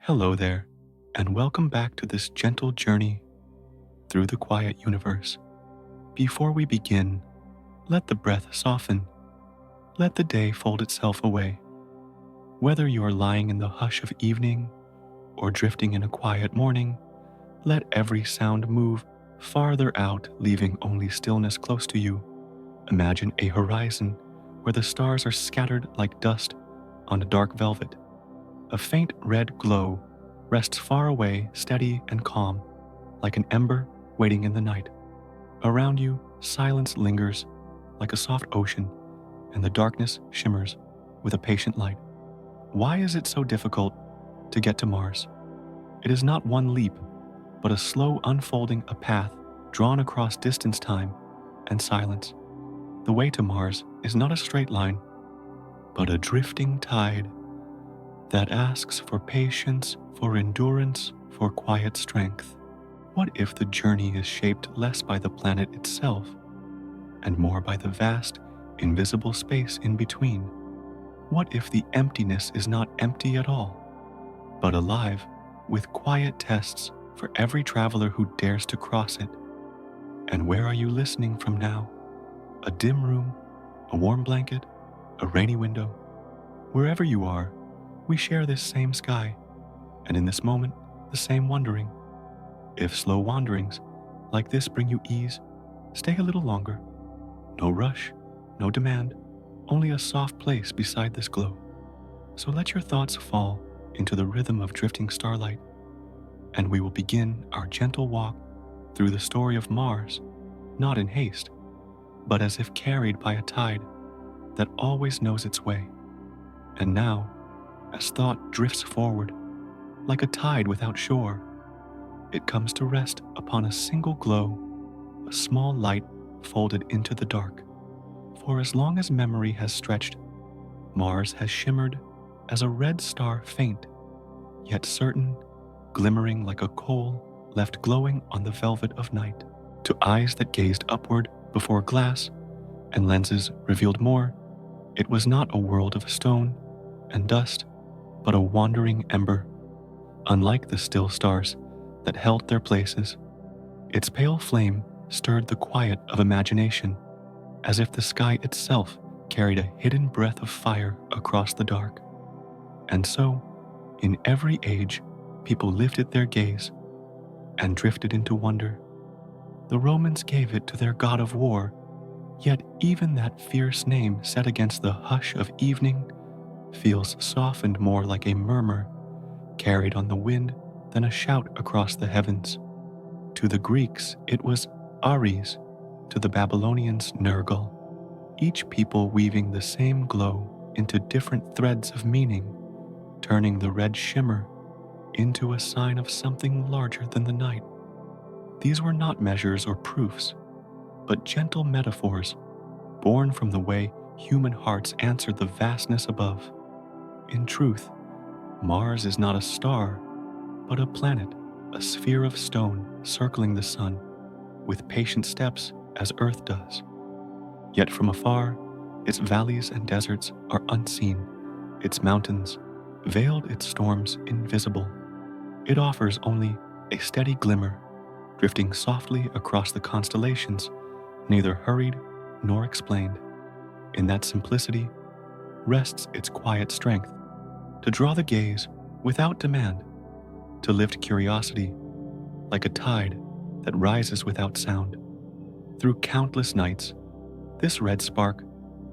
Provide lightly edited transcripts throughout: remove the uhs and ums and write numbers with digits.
Hello there, and welcome back to this gentle journey through the quiet universe. Before we begin, let the breath soften. Let the day fold itself away. Whether you are lying in the hush of evening or drifting in a quiet morning, let every sound move farther out, leaving only stillness close to you. Imagine a horizon where the stars are scattered like dust on a dark velvet. A faint red glow rests far away, steady and calm, like an ember waiting in the night. Around you, silence lingers like a soft ocean, and the darkness shimmers with a patient light. Why is it so difficult to get to Mars? It is not one leap, but a slow unfolding a path drawn across distance, time, and silence. The way to Mars is not a straight line, but a drifting tide that asks for patience, for endurance, for quiet strength. What if the journey is shaped less by the planet itself and more by the vast, invisible space in between? What if the emptiness is not empty at all, but alive with quiet tests for every traveler who dares to cross it? And where are you listening from now? A dim room, a warm blanket, a rainy window? Wherever you are, we share this same sky, and in this moment, the same wondering. If slow wanderings like this bring you ease, stay a little longer. No rush, no demand, only a soft place beside this glow. So let your thoughts fall into the rhythm of drifting starlight, and we will begin our gentle walk through the story of Mars, not in haste, but as if carried by a tide that always knows its way. And now, as thought drifts forward, like a tide without shore, it comes to rest upon a single glow, a small light folded into the dark. For as long as memory has stretched, Mars has shimmered as a red star, faint, yet certain, glimmering like a coal left glowing on the velvet of night. To eyes that gazed upward before glass and lenses revealed more, it was not a world of stone and dust, but a wandering ember. Unlike the still stars that held their places, its pale flame stirred the quiet of imagination, as if the sky itself carried a hidden breath of fire across the dark. And so, in every age, people lifted their gaze and drifted into wonder. The Romans gave it to their god of war, yet even that fierce name set against the hush of evening feels softened more like a murmur carried on the wind than a shout across the heavens. To the Greeks, it was Ares, to the Babylonians, Nergal, each people weaving the same glow into different threads of meaning, turning the red shimmer into a sign of something larger than the night. These were not measures or proofs, but gentle metaphors born from the way human hearts answered the vastness above. In truth, Mars is not a star, but a planet, a sphere of stone circling the sun, with patient steps as Earth does. Yet from afar, its valleys and deserts are unseen, its mountains veiled, its storms invisible. It offers only a steady glimmer, drifting softly across the constellations, neither hurried nor explained. In that simplicity rests its quiet strength, to draw the gaze without demand, to lift curiosity like a tide that rises without sound. Through countless nights, this red spark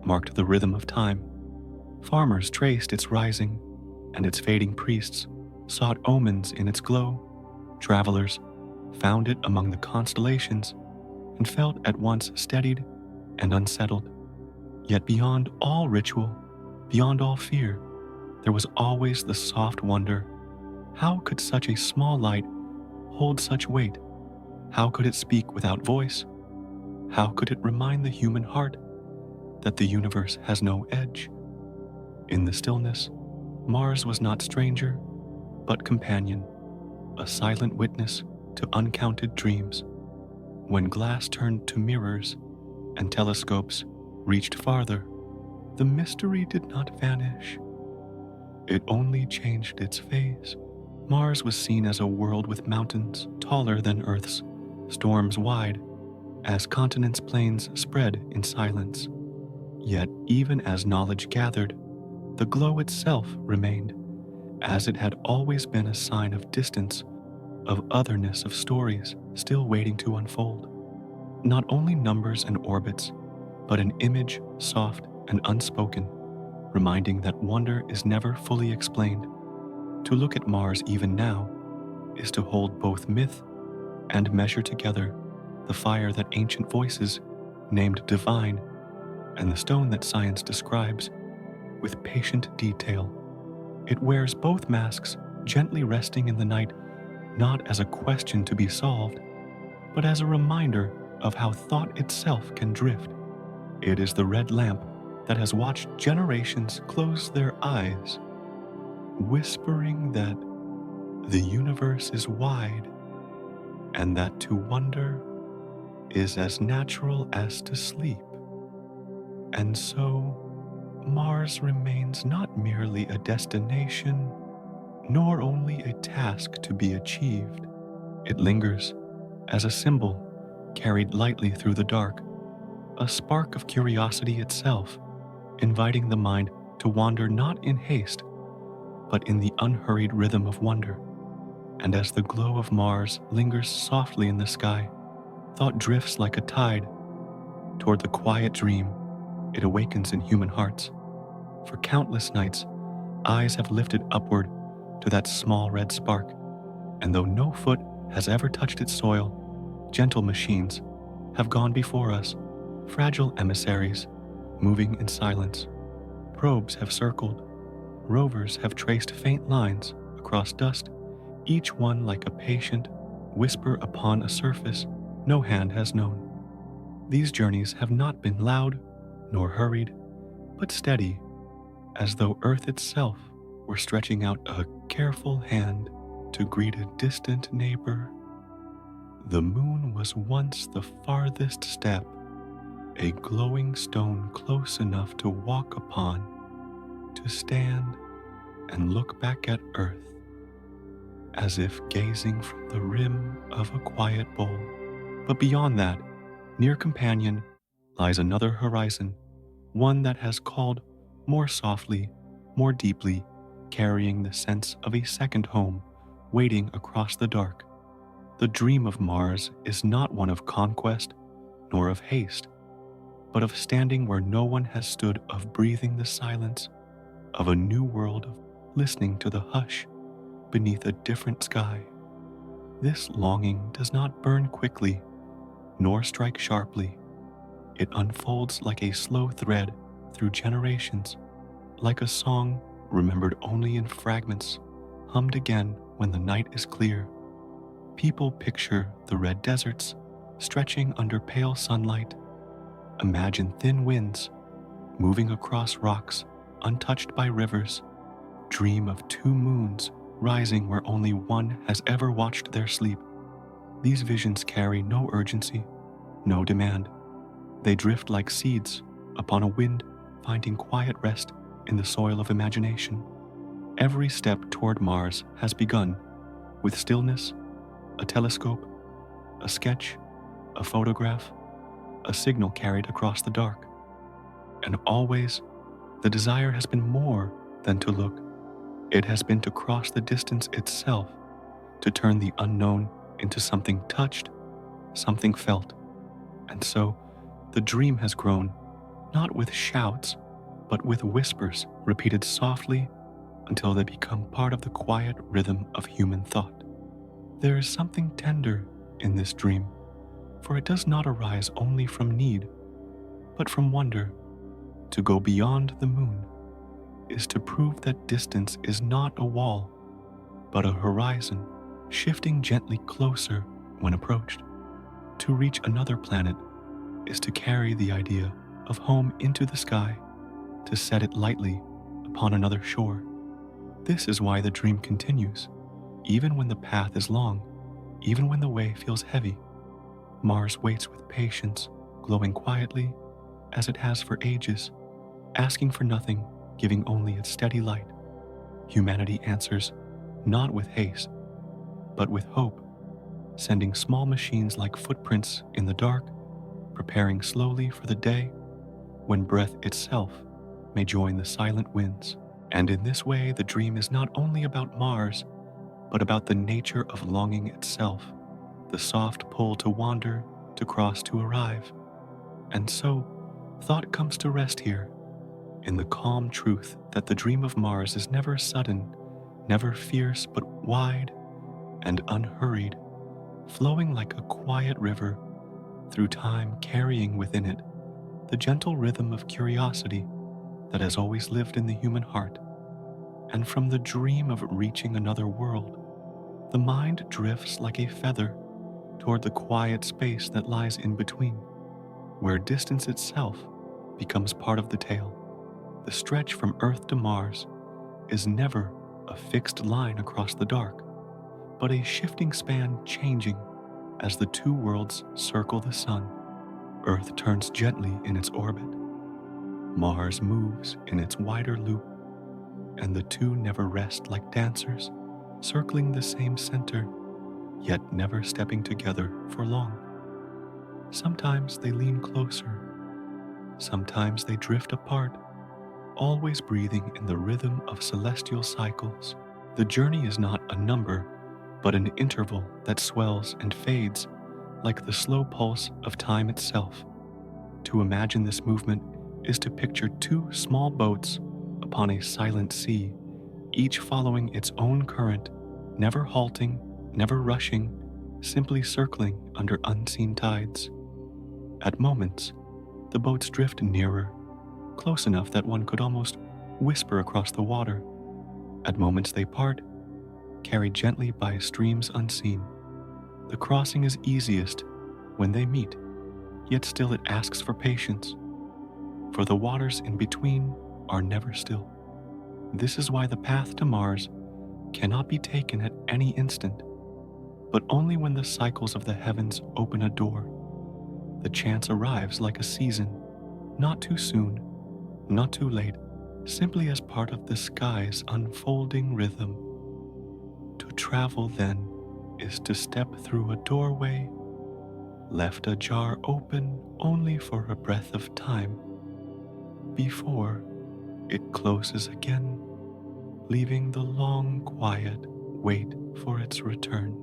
marked the rhythm of time. Farmers traced its rising, and its fading priests sought omens in its glow. Travelers found it among the constellations and felt at once steadied and unsettled. Yet beyond all ritual, beyond all fear, there was always the soft wonder. How could such a small light hold such weight? How could it speak without voice? How could it remind the human heart that the universe has no edge? In the stillness, Mars was not stranger, but companion, a silent witness to uncounted dreams. When glass turned to mirrors and telescopes reached farther, the mystery did not vanish. It only changed its phase. Mars was seen as a world with mountains taller than Earth's, storms wide, as continents' plains spread in silence. Yet, even as knowledge gathered, the glow itself remained, as it had always been a sign of distance, of otherness, of stories still waiting to unfold. Not only numbers and orbits, but an image soft and unspoken, reminding that wonder is never fully explained. To look at Mars even now is to hold both myth and measure together the fire that ancient voices named divine and the stone that science describes with patient detail. It wears both masks, gently resting in the night, not as a question to be solved, but as a reminder of how thought itself can drift. It is the red lamp that has watched generations close their eyes, whispering that the universe is wide and that to wonder is as natural as to sleep. And so, Mars remains not merely a destination, nor only a task to be achieved. It lingers as a symbol carried lightly through the dark, a spark of curiosity itself, inviting the mind to wander not in haste, but in the unhurried rhythm of wonder. And as the glow of Mars lingers softly in the sky, thought drifts like a tide toward the quiet dream it awakens in human hearts. For countless nights, eyes have lifted upward to that small red spark, and though no foot has ever touched its soil, gentle machines have gone before us, fragile emissaries, moving in silence. Probes have circled, rovers have traced faint lines across dust, each one like a patient whisper upon a surface no hand has known. These journeys have not been loud nor hurried, but steady, as though Earth itself were stretching out a careful hand to greet a distant neighbor. The moon was once the farthest step, a glowing stone close enough to walk upon, to stand and look back at Earth, as if gazing from the rim of a quiet bowl. But beyond that, near companion, lies another horizon, one that has called more softly, more deeply, carrying the sense of a second home waiting across the dark. The dream of Mars is not one of conquest nor of haste, but of standing where no one has stood, of breathing the silence of a new world, of listening to the hush beneath a different sky. This longing does not burn quickly, nor strike sharply. It unfolds like a slow thread through generations, like a song remembered only in fragments, hummed again when the night is clear. People picture the red deserts stretching under pale sunlight. Imagine thin winds moving across rocks untouched by rivers. Dream of two moons rising where only one has ever watched their sleep. These visions carry no urgency, no demand. They drift like seeds upon a wind, finding quiet rest in the soil of imagination. Every step toward Mars has begun with stillness, a telescope, a sketch, a photograph, a signal carried across the dark. And always, the desire has been more than to look. It has been to cross the distance itself, to turn the unknown into something touched, something felt. And so, the dream has grown, not with shouts, but with whispers repeated softly until they become part of the quiet rhythm of human thought. There is something tender in this dream, for it does not arise only from need, but from wonder. To go beyond the moon is to prove that distance is not a wall, but a horizon, shifting gently closer when approached. To reach another planet is to carry the idea of home into the sky, to set it lightly upon another shore. This is why the dream continues, even when the path is long, even when the way feels heavy. Mars waits with patience, glowing quietly as it has for ages, asking for nothing, giving only its steady light. Humanity answers not with haste, but with hope, sending small machines like footprints in the dark, preparing slowly for the day when breath itself may join the silent winds. And in this way, the dream is not only about Mars, but about the nature of longing itself, the soft pull to wander, to cross, to arrive. And so, thought comes to rest here, in the calm truth that the dream of Mars is never sudden, never fierce, but wide and unhurried, flowing like a quiet river through time, carrying within it the gentle rhythm of curiosity that has always lived in the human heart. And from the dream of reaching another world, the mind drifts like a feather toward the quiet space that lies in between, where distance itself becomes part of the tale. The stretch from Earth to Mars is never a fixed line across the dark, but a shifting span changing as the two worlds circle the sun. Earth turns gently in its orbit. Mars moves in its wider loop, and the two never rest like dancers, circling the same center, yet never stepping together for long. Sometimes they lean closer, sometimes they drift apart, always breathing in the rhythm of celestial cycles. The journey is not a number, but an interval that swells and fades like the slow pulse of time itself. To imagine this movement is to picture two small boats upon a silent sea, each following its own current, never halting, never rushing, simply circling under unseen tides. At moments, the boats drift nearer, close enough that one could almost whisper across the water. At moments they part, carried gently by streams unseen. The crossing is easiest when they meet, yet still it asks for patience, for the waters in between are never still. This is why the path to Mars cannot be taken at any instant, but only when the cycles of the heavens open a door. The chance arrives like a season, not too soon, not too late, simply as part of the sky's unfolding rhythm. To travel, then, is to step through a doorway, left ajar open only for a breath of time, before it closes again, leaving the long, quiet wait for its return.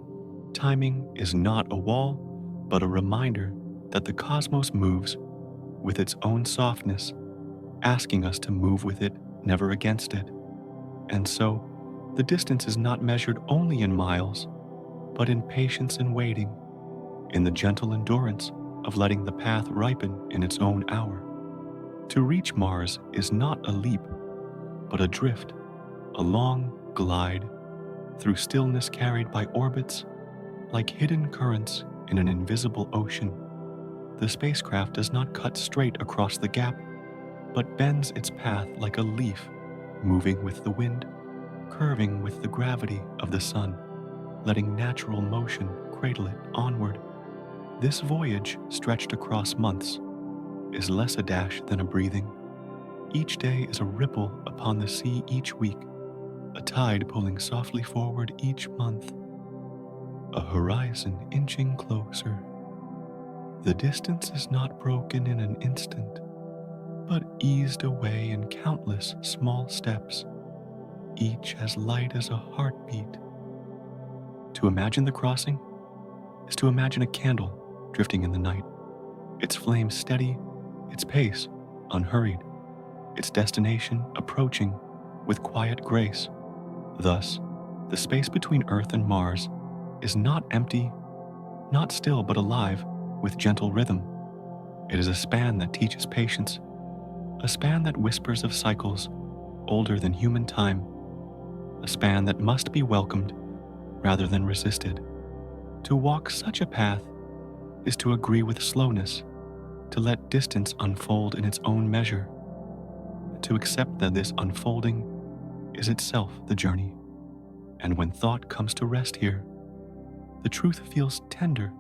Timing is not a wall, but a reminder that the cosmos moves with its own softness, asking us to move with it, never against it. And so, the distance is not measured only in miles, but in patience and waiting, in the gentle endurance of letting the path ripen in its own hour. To reach Mars is not a leap, but a drift, a long glide through stillness carried by orbits like hidden currents in an invisible ocean. The spacecraft does not cut straight across the gap, but bends its path like a leaf, moving with the wind, curving with the gravity of the sun, letting natural motion cradle it onward. This voyage, stretched across months, is less a dash than a breathing. Each day is a ripple upon the sea each week, a tide pulling softly forward each month, a horizon inching closer. The distance is not broken in an instant, but eased away in countless small steps, each as light as a heartbeat. To imagine the crossing is to imagine a candle drifting in the night, its flame steady, its pace unhurried, its destination approaching with quiet grace. Thus, the space between Earth and Mars is not empty, not still, but alive with gentle rhythm. It is a span that teaches patience, a span that whispers of cycles older than human time, a span that must be welcomed rather than resisted. To walk such a path is to agree with slowness, to let distance unfold in its own measure, to accept that this unfolding is itself the journey. And when thought comes to rest here, the truth feels tender.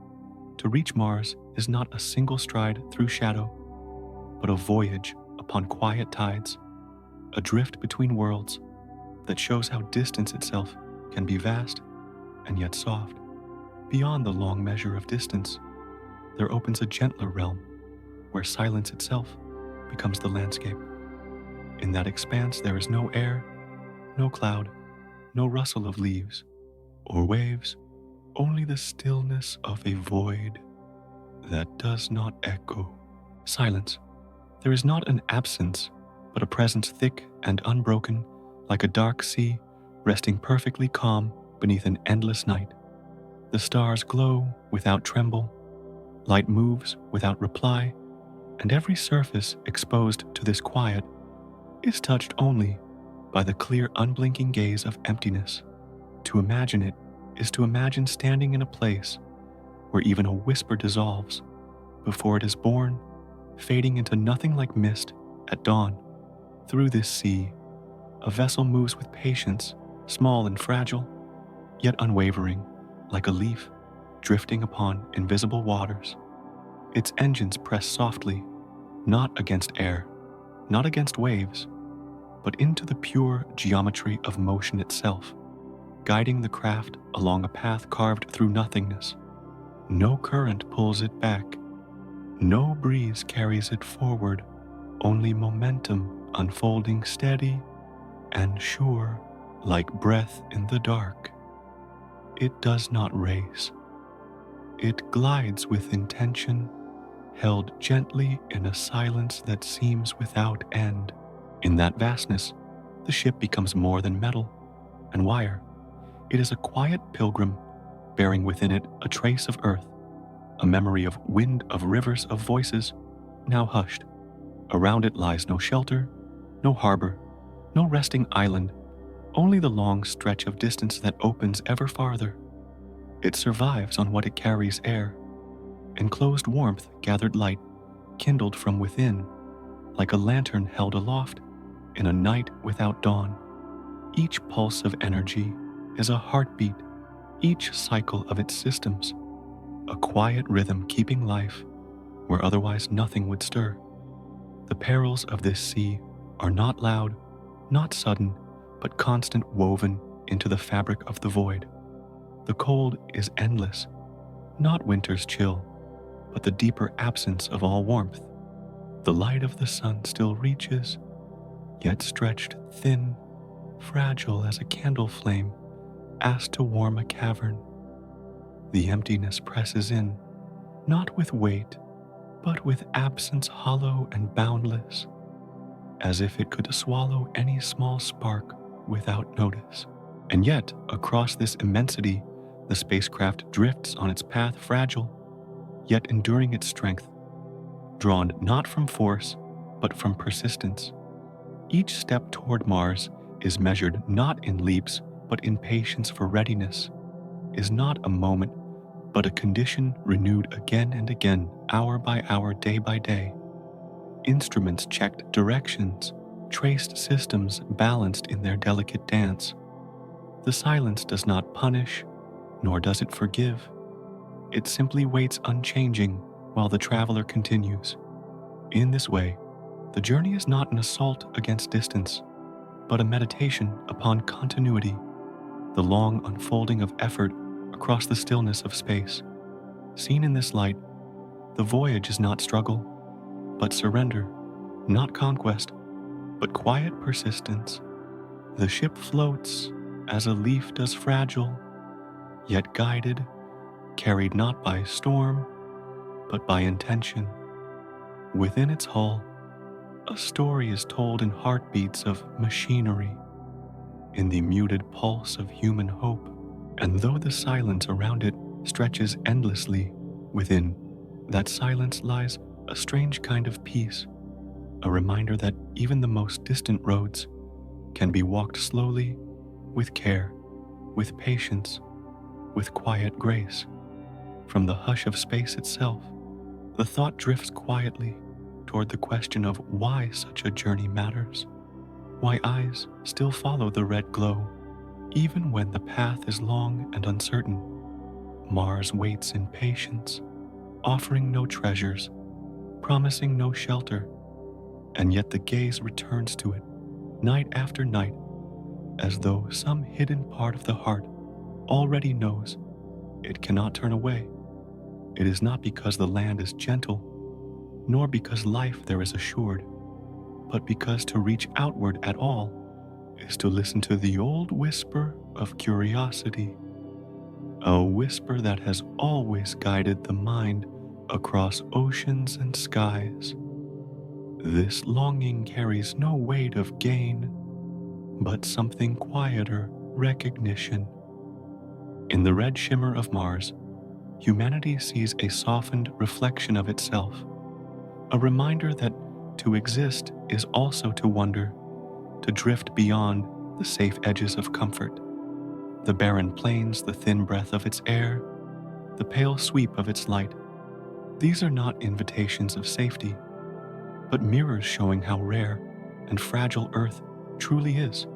To reach Mars is not a single stride through shadow, but a voyage upon quiet tides, a drift between worlds that shows how distance itself can be vast and yet soft. Beyond the long measure of distance, there opens a gentler realm where silence itself becomes the landscape. In that expanse, there is no air, no cloud, no rustle of leaves or waves, only the stillness of a void that does not echo. Silence. There is not an absence, but a presence thick and unbroken, like a dark sea resting perfectly calm beneath an endless night. The stars glow without tremble, light moves without reply, and every surface exposed to this quiet is touched only by the clear, unblinking gaze of emptiness. To imagine it is to imagine standing in a place where even a whisper dissolves before it is born, fading into nothing like mist at dawn. Through this sea, a vessel moves with patience, small and fragile, yet unwavering, like a leaf drifting upon invisible waters. Its engines press softly, not against air, not against waves, but into the pure geometry of motion itself, guiding the craft along a path carved through nothingness. No current pulls it back, no breeze carries it forward, only momentum unfolding steady and sure, like breath in the dark. It does not race. It glides with intention, held gently in a silence that seems without end. In that vastness, the ship becomes more than metal and wire. It is a quiet pilgrim, bearing within it a trace of earth, a memory of wind, of rivers, of voices, now hushed. Around it lies no shelter, no harbor, no resting island, only the long stretch of distance that opens ever farther. It survives on what it carries: air, enclosed warmth, gathered light, kindled from within, like a lantern held aloft in a night without dawn. Each pulse of energy is a heartbeat, each cycle of its systems, a quiet rhythm keeping life where otherwise nothing would stir. The perils of this sea are not loud, not sudden, but constant, woven into the fabric of the void. The cold is endless, not winter's chill, but the deeper absence of all warmth. The light of the sun still reaches, yet stretched thin, fragile as a candle flame asked to warm a cavern. The emptiness presses in, not with weight, but with absence hollow and boundless, as if it could swallow any small spark without notice. And yet, across this immensity, the spacecraft drifts on its path, fragile, yet enduring its strength, drawn not from force, but from persistence. Each step toward Mars is measured not in leaps, but in patience, for readiness is not a moment, but a condition renewed again and again, hour by hour, day by day. Instruments checked, directions, traced, systems balanced in their delicate dance. The silence does not punish, nor does it forgive. It simply waits unchanging while the traveler continues. In this way, the journey is not an assault against distance, but a meditation upon continuity, the long unfolding of effort across the stillness of space. Seen in this light, the voyage is not struggle, but surrender, not conquest, but quiet persistence. The ship floats as a leaf does, fragile, yet guided, carried not by storm, but by intention. Within its hull, a story is told in heartbeats of machinery, in the muted pulse of human hope. And though the silence around it stretches endlessly, within that silence lies a strange kind of peace, a reminder that even the most distant roads can be walked slowly, with care, with patience, with quiet grace. From the hush of space itself, the thought drifts quietly toward the question of why such a journey matters, why eyes still follow the red glow, even when the path is long and uncertain. Mars waits in patience, offering no treasures, promising no shelter, and yet the gaze returns to it, night after night, as though some hidden part of the heart already knows it cannot turn away. It is not because the land is gentle, nor because life there is assured, but because to reach outward at all is to listen to the old whisper of curiosity, a whisper that has always guided the mind across oceans and skies. This longing carries no weight of gain, but something quieter recognition. In the red shimmer of Mars, humanity sees a softened reflection of itself, a reminder that to exist is also to wonder, to drift beyond the safe edges of comfort. The barren plains, the thin breath of its air, the pale sweep of its light. These are not invitations of safety, but mirrors showing how rare and fragile Earth truly is,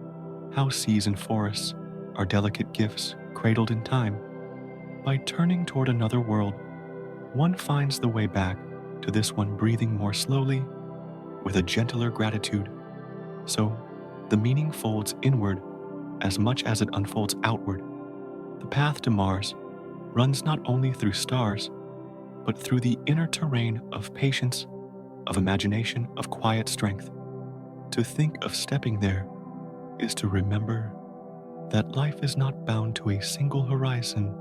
how seas and forests are delicate gifts cradled in time. By turning toward another world, one finds the way back to this one, breathing more slowly, with a gentler gratitude. So, the meaning folds inward as much as it unfolds outward. The path to Mars runs not only through stars, but through the inner terrain of patience, of imagination, of quiet strength. To think of stepping there is to remember that life is not bound to a single horizon,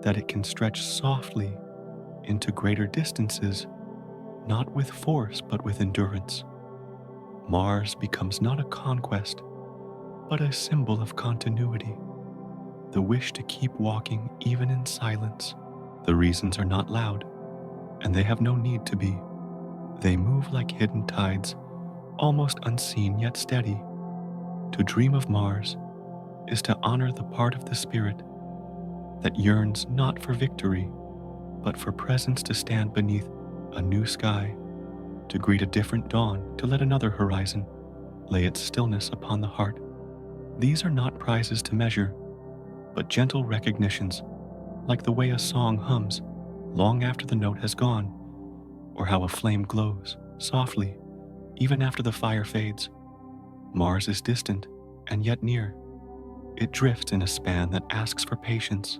that it can stretch softly into greater distances, not with force but with endurance. Mars becomes not a conquest, but a symbol of continuity, the wish to keep walking even in silence. The reasons are not loud, and they have no need to be. They move like hidden tides, almost unseen yet steady. To dream of Mars is to honor the part of the spirit that yearns not for victory, but for presence, to stand beneath a new sky, to greet a different dawn, to let another horizon lay its stillness upon the heart. These are not prizes to measure, but gentle recognitions, like the way a song hums long after the note has gone, or how a flame glows softly even after the fire fades. Mars is distant and yet near. It drifts in a span that asks for patience,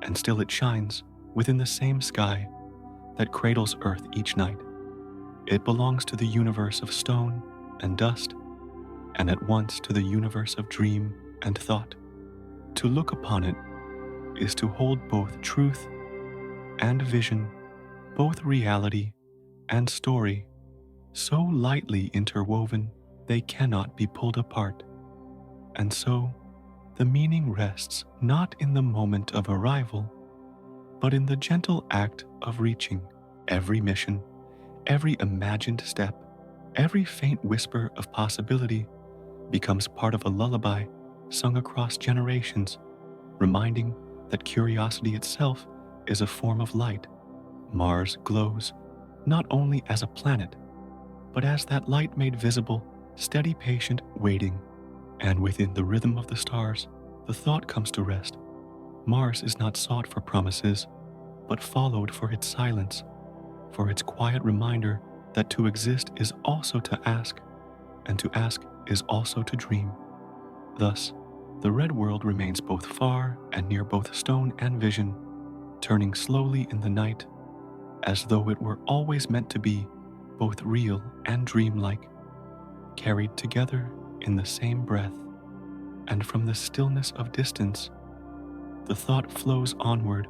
and still it shines within the same sky that cradles Earth each night. It belongs to the universe of stone and dust, and at once to the universe of dream and thought. To look upon it is to hold both truth and vision, both reality and story, so lightly interwoven they cannot be pulled apart. And so, the meaning rests not in the moment of arrival, but in the gentle act of reaching. Every mission, every imagined step, every faint whisper of possibility becomes part of a lullaby sung across generations, reminding that curiosity itself is a form of light. Mars glows not only as a planet, but as that light made visible, steady, patient waiting. And within the rhythm of the stars, the thought comes to rest. Mars is not sought for promises, but followed for its silence, for its quiet reminder that to exist is also to ask, and to ask is also to dream. Thus, the red world remains both far and near, both stone and vision, turning slowly in the night, as though it were always meant to be both real and dreamlike, carried together in the same breath. And from the stillness of distance, the thought flows onward,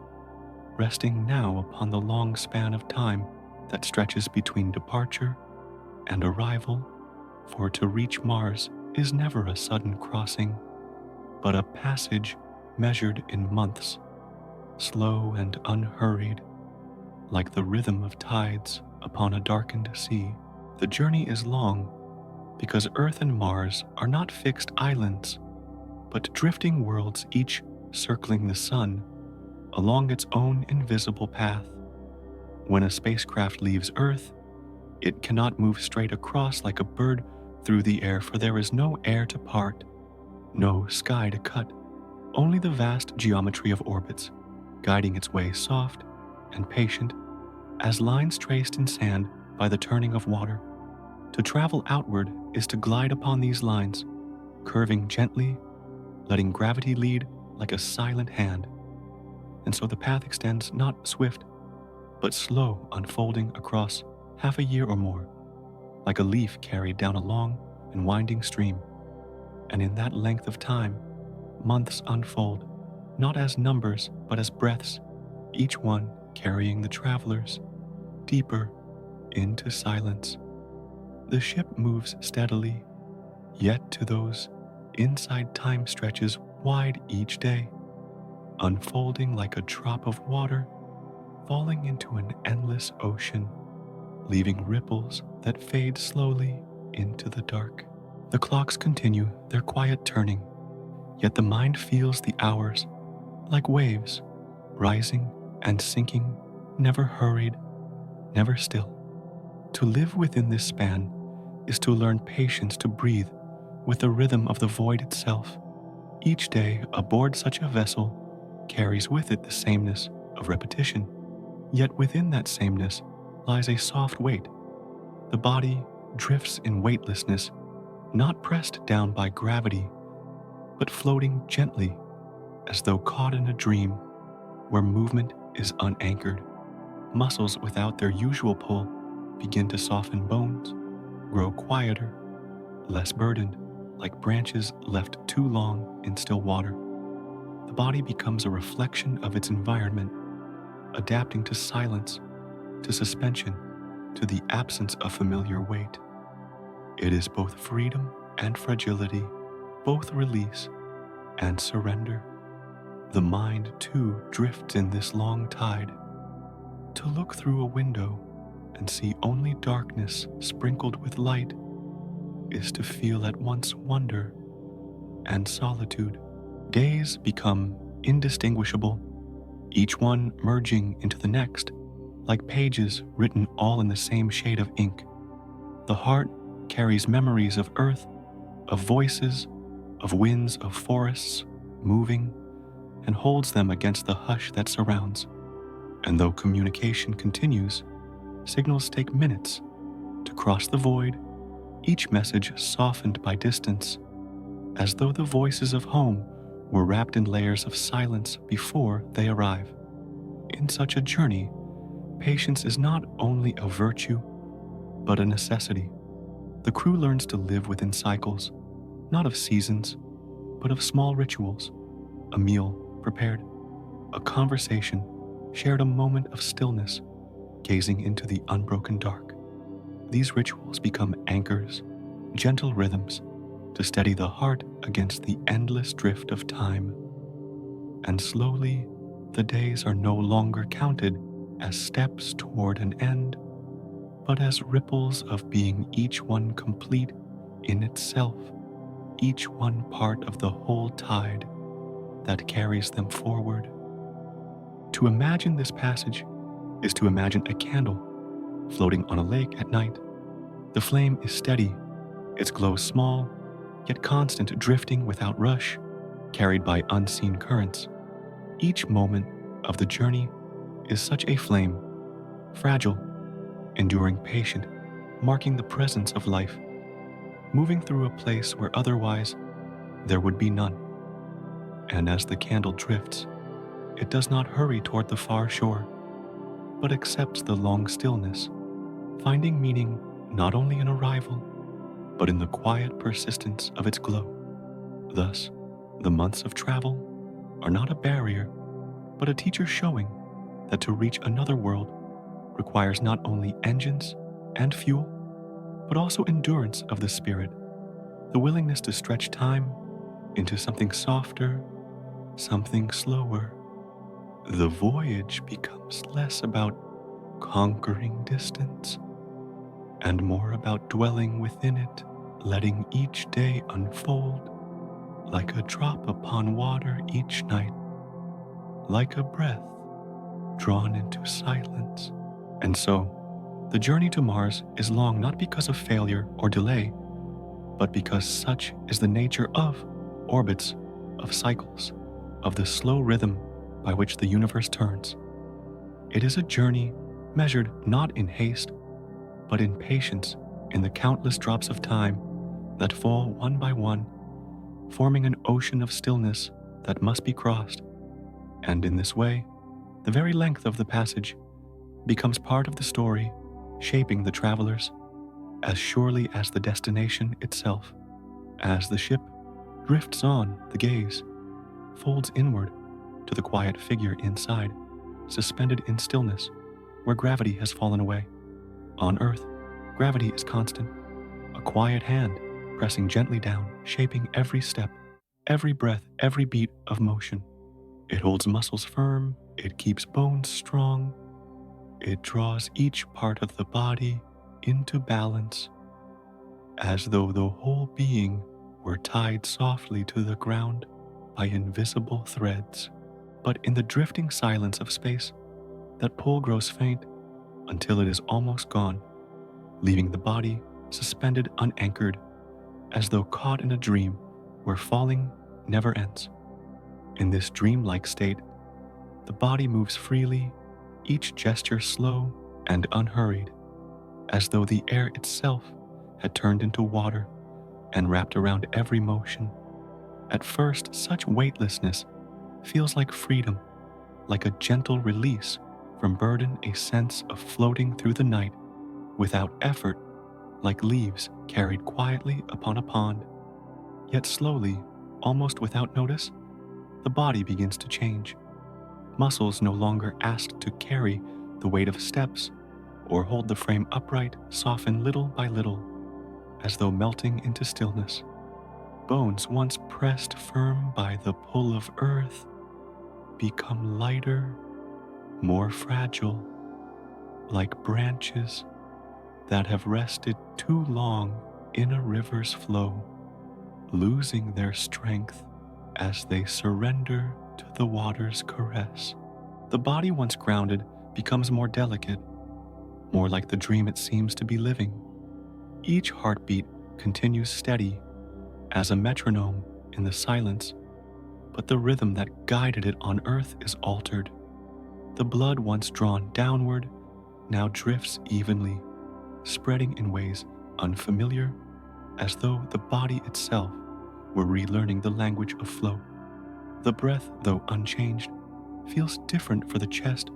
resting now upon the long span of time that stretches between departure and arrival. For to reach Mars is never a sudden crossing, but a passage measured in months, slow and unhurried, like the rhythm of tides upon a darkened sea. The journey is long because Earth and Mars are not fixed islands, but drifting worlds, each circling the sun along its own invisible path. When a spacecraft leaves Earth, it cannot move straight across like a bird through the air, for there is no air to part, no sky to cut, only the vast geometry of orbits, guiding its way soft and patient as lines traced in sand by the turning of water. To travel outward is to glide upon these lines, curving gently, letting gravity lead like a silent hand. And so the path extends not swift, but slow, unfolding across half a year or more, like a leaf carried down a long and winding stream. And in that length of time, months unfold, not as numbers, but as breaths, each one carrying the travelers deeper into silence. The ship moves steadily, yet to those inside time stretches wide each day, unfolding like a drop of water, falling into an endless ocean, leaving ripples that fade slowly into the dark. The clocks continue their quiet turning, yet the mind feels the hours like waves, rising and sinking, never hurried, never still. To live within this span is to learn patience to breathe with the rhythm of the void itself. Each day aboard such a vessel carries with it the sameness of repetition, yet within that sameness lies a soft weight. The body drifts in weightlessness, not pressed down by gravity, but floating gently as though caught in a dream where movement is unanchored. Muscles without their usual pull begin to soften bones, grow quieter, less burdened, like branches left too long in still water. The body becomes a reflection of its environment, adapting to silence, to suspension, to the absence of familiar weight. It is both freedom and fragility, both release and surrender. The mind, too, drifts in this long tide. To look through a window and see only darkness sprinkled with light is to feel at once wonder and solitude. Days become indistinguishable, each one merging into the next, like pages written all in the same shade of ink. The heart carries memories of earth, of voices, of winds, of forests, moving, and holds them against the hush that surrounds. And though communication continues, signals take minutes to cross the void, each message softened by distance, as though the voices of home were wrapped in layers of silence before they arrive. In such a journey, patience is not only a virtue, but a necessity. The crew learns to live within cycles, not of seasons, but of small rituals. A meal prepared, a conversation shared, a moment of stillness, gazing into the unbroken dark. These rituals become anchors, gentle rhythms, to steady the heart against the endless drift of time. And slowly, the days are no longer counted as steps toward an end, but as ripples of being, each one complete in itself, each one part of the whole tide that carries them forward. To imagine this passage is to imagine a candle floating on a lake at night. The flame is steady, its glow small, yet constant, drifting without rush, carried by unseen currents. Each moment of the journey is such a flame, fragile, enduring, patient, marking the presence of life, moving through a place where otherwise there would be none. And as the candle drifts, it does not hurry toward the far shore, but accepts the long stillness, finding meaning not only in arrival, but in the quiet persistence of its glow. Thus, the months of travel are not a barrier, but a teacher showing that to reach another world requires not only engines and fuel, but also endurance of the spirit, the willingness to stretch time into something softer, something slower. The voyage becomes less about conquering distance and more about dwelling within it, letting each day unfold like a drop upon water each night, like a breath drawn into silence. And so, the journey to Mars is long not because of failure or delay, but because such is the nature of orbits, of cycles, of the slow rhythm by which the universe turns. It is a journey measured not in haste, but in patience, in the countless drops of time that fall one by one forming an ocean of stillness that must be crossed. And in this way, the very length of the passage becomes part of the story, shaping the travelers as surely as the destination itself. As the ship drifts on, the gaze folds inward to the quiet figure inside, suspended in stillness, where gravity has fallen away. On Earth, gravity is constant, a quiet hand pressing gently down, shaping every step, every breath, every beat of motion. It holds muscles firm, it keeps bones strong, it draws each part of the body into balance, as though the whole being were tied softly to the ground by invisible threads. But in the drifting silence of space, that pull grows faint until it is almost gone, leaving the body suspended unanchored, as though caught in a dream where falling never ends. In this dreamlike state, the body moves freely, each gesture slow and unhurried, as though the air itself had turned into water and wrapped around every motion. At first, such weightlessness feels like freedom, like a gentle release from burden, a sense of floating through the night without effort, like leaves carried quietly upon a pond. Yet slowly, almost without notice, the body begins to change. Muscles no longer asked to carry the weight of steps or hold the frame upright soften little by little, as though melting into stillness. Bones once pressed firm by the pull of earth become lighter, more fragile, like branches that have rested too long in a river's flow, losing their strength as they surrender to the water's caress. The body once grounded becomes more delicate, more like the dream it seems to be living. Each heartbeat continues steady as a metronome in the silence, but the rhythm that guided it on earth is altered. The blood once drawn downward now drifts evenly, spreading in ways unfamiliar, as though the body itself were relearning the language of flow. The breath, though unchanged, feels different, for the chest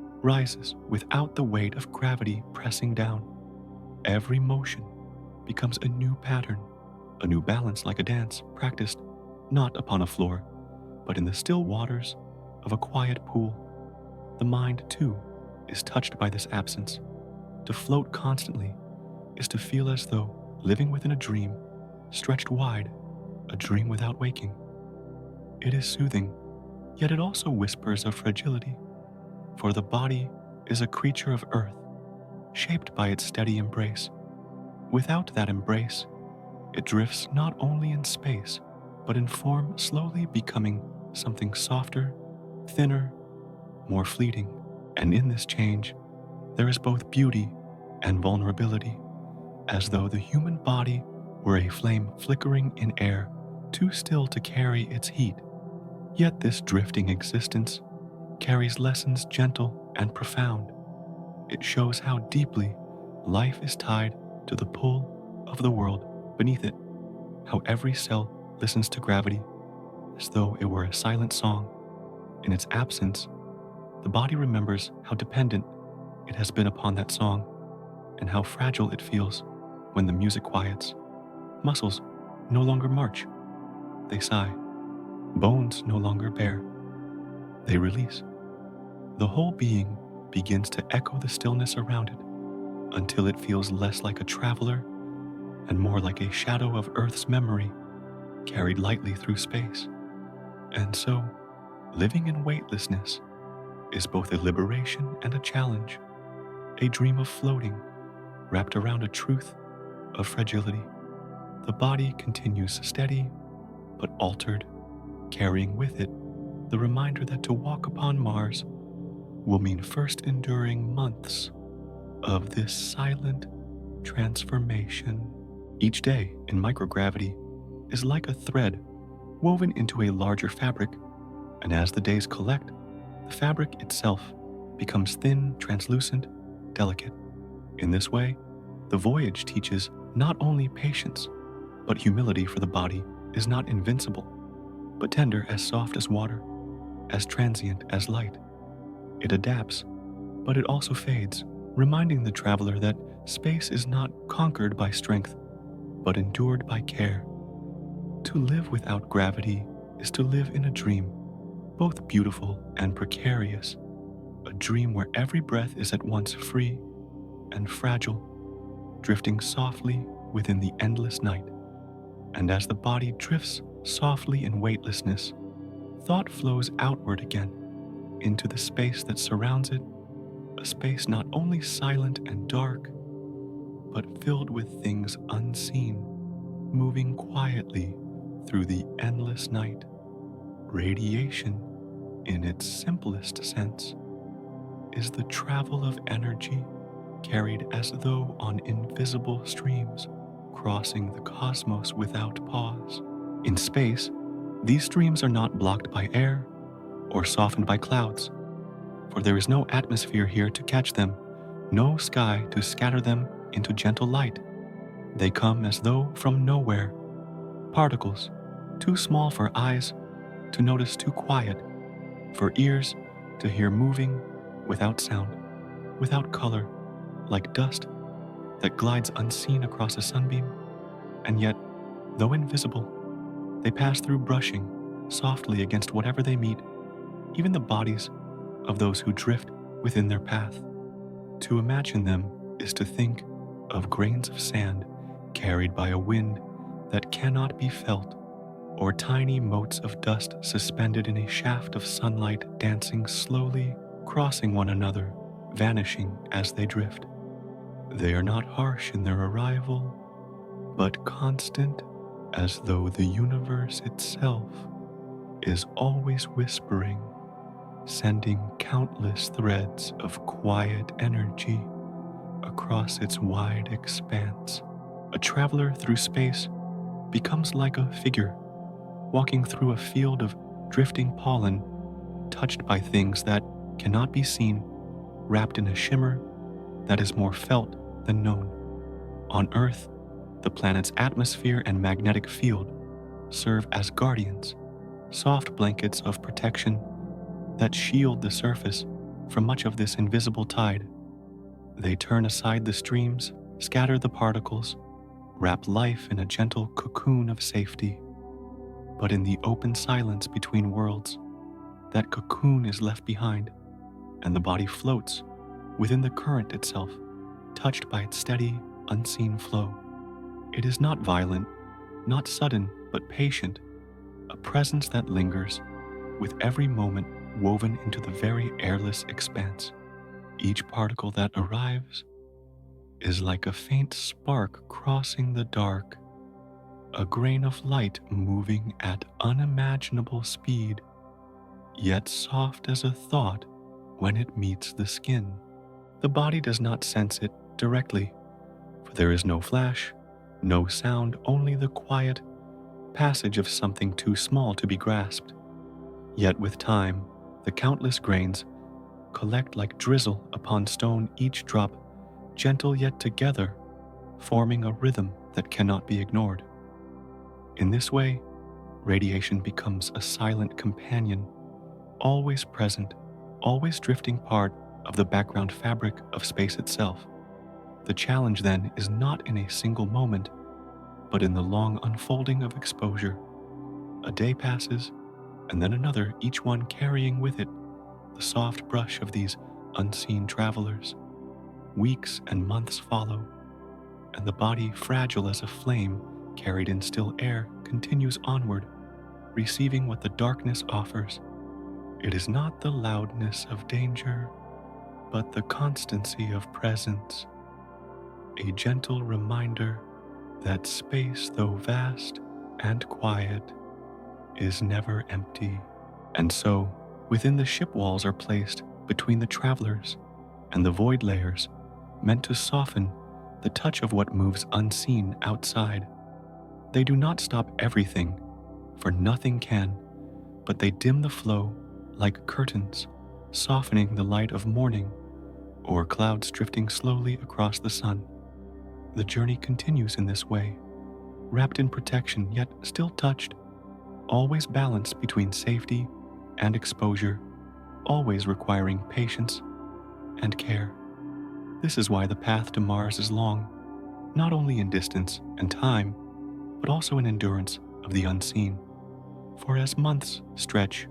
rises without the weight of gravity pressing down. Every motion becomes a new pattern, a new balance, like a dance practiced not upon a floor, but in the still waters of a quiet pool. The mind, too, is touched by this absence. To float constantly is to feel as though living within a dream, stretched wide, a dream without waking. It is soothing, yet it also whispers of fragility, for the body is a creature of earth, shaped by its steady embrace. Without that embrace, it drifts not only in space, but in form, slowly becoming something softer, thinner, more fleeting. And in this change, there is both beauty and vulnerability, as though the human body were a flame flickering in air, too still to carry its heat. Yet this drifting existence carries lessons gentle and profound. It shows how deeply life is tied to the pull of the world beneath it, how every cell listens to gravity as though it were a silent song. In its absence, the body remembers how dependent it has been upon that song, and how fragile it feels when the music quiets. Muscles no longer march, they sigh. Bones no longer bear, they release. The whole being begins to echo the stillness around it, until it feels less like a traveler and more like a shadow of Earth's memory carried lightly through space. And so, living in weightlessness is both a liberation and a challenge, a dream of floating wrapped around a truth of fragility. The body continues steady but altered, carrying with it the reminder that to walk upon Mars will mean first enduring months of this silent transformation. Each day in microgravity is like a thread woven into a larger fabric, and as the days collect, the fabric itself becomes thin, translucent, delicate. In this way, the voyage teaches not only patience, but humility for the body, is not invincible, but tender as soft as water, as transient as light. It adapts, but it also fades, reminding the traveler that space is not conquered by strength, but endured by care. To live without gravity is to live in a dream, both beautiful and precarious, a dream where every breath is at once free and fragile, drifting softly within the endless night. And as the body drifts softly in weightlessness, thought flows outward again into the space that surrounds it, a space not only silent and dark, but filled with things unseen, moving quietly through the endless night. Radiation, in its simplest sense, is the travel of energy carried as though on invisible streams, crossing the cosmos without pause. In space, these streams are not blocked by air or softened by clouds, for there is no atmosphere here to catch them, no sky to scatter them into gentle light. They come as though from nowhere, particles too small for eyes to notice, too quiet for ears to hear, moving without sound, without color, like dust that glides unseen across a sunbeam. And yet, though invisible, they pass through, brushing softly against whatever they meet, even the bodies of those who drift within their path. To imagine them is to think of grains of sand carried by a wind that cannot be felt, or tiny motes of dust suspended in a shaft of sunlight, dancing slowly, crossing one another, vanishing as they drift. They are not harsh in their arrival, but constant, as though the universe itself is always whispering, sending countless threads of quiet energy across its wide expanse. A traveler through space becomes like a figure walking through a field of drifting pollen, touched by things that cannot be seen, wrapped in a shimmer that is more felt than known. On Earth, the planet's atmosphere and magnetic field serve as guardians, soft blankets of protection that shield the surface from much of this invisible tide. They turn aside the streams, scatter the particles, wrap life in a gentle cocoon of safety. But in the open silence between worlds, that cocoon is left behind, and the body floats within the current itself, touched by its steady, unseen flow. It is not violent, not sudden, but patient, a presence that lingers, with every moment woven into the very airless expanse. Each particle that arrives is like a faint spark crossing the dark, a grain of light moving at unimaginable speed, yet soft as a thought when it meets the skin. The body does not sense it directly, for there is no flash, no sound, only the quiet passage of something too small to be grasped. Yet with time, the countless grains collect like drizzle upon stone, each drop gentle yet together, forming a rhythm that cannot be ignored. In this way, radiation becomes a silent companion, always present, always drifting part of the background fabric of space itself. The challenge then is not in a single moment, but in the long unfolding of exposure. A day passes, and then another, each one carrying with it the soft brush of these unseen travelers. Weeks and months follow, and the body, fragile as a flame carried in still air, continues onward, receiving what the darkness offers. It is not the loudness of danger, but the constancy of presence, a gentle reminder that space, though vast and quiet, is never empty. And so, within the ship walls are placed between the travelers and the void layers, meant to soften the touch of what moves unseen outside. They do not stop everything, for nothing can, but they dim the flow like curtains, softening the light of morning or clouds drifting slowly across the sun. The journey continues in this way, wrapped in protection yet still touched, always balanced between safety and exposure, always requiring patience and care. This is why the path to Mars is long, not only in distance and time, but also in endurance of the unseen. For as months stretch,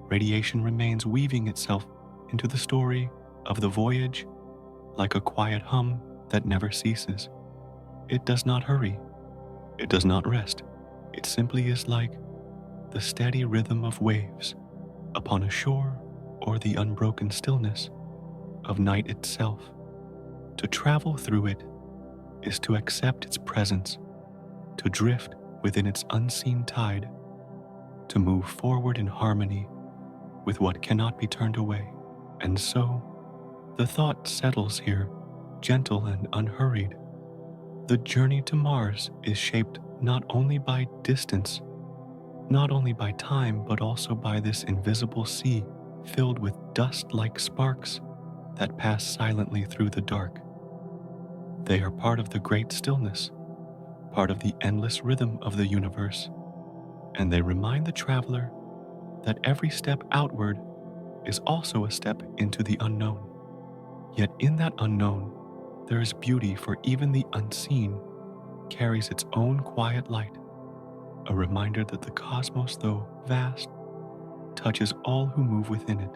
radiation remains weaving itself into the story of the voyage like a quiet hum that never ceases. It does not hurry. It does not rest. It simply is like the steady rhythm of waves upon a shore or the unbroken stillness of night itself. To travel through it is to accept its presence, to drift within its unseen tide, to move forward in harmony with what cannot be turned away. And so, the thought settles here, gentle and unhurried. The journey to Mars is shaped not only by distance, not only by time, but also by this invisible sea filled with dust-like sparks that pass silently through the dark. They are part of the great stillness, part of the endless rhythm of the universe, and they remind the traveler that every step outward is also a step into the unknown. Yet in that unknown, there is beauty, for even the unseen carries its own quiet light, a reminder that the cosmos, though vast, touches all who move within it.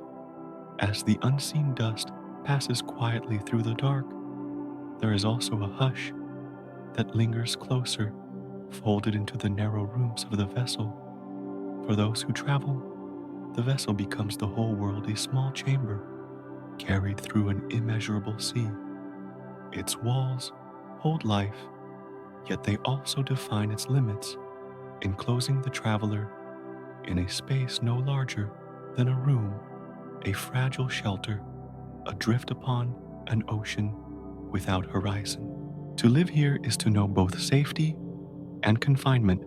As the unseen dust passes quietly through the dark, there is also a hush that lingers closer, folded into the narrow rooms of the vessel. For those who travel, the vessel becomes the whole world, a small chamber carried through an immeasurable sea. Its walls hold life, yet they also define its limits, enclosing the traveler in a space no larger than a room, a fragile shelter, adrift upon an ocean without horizon. To live here is to know both safety and confinement,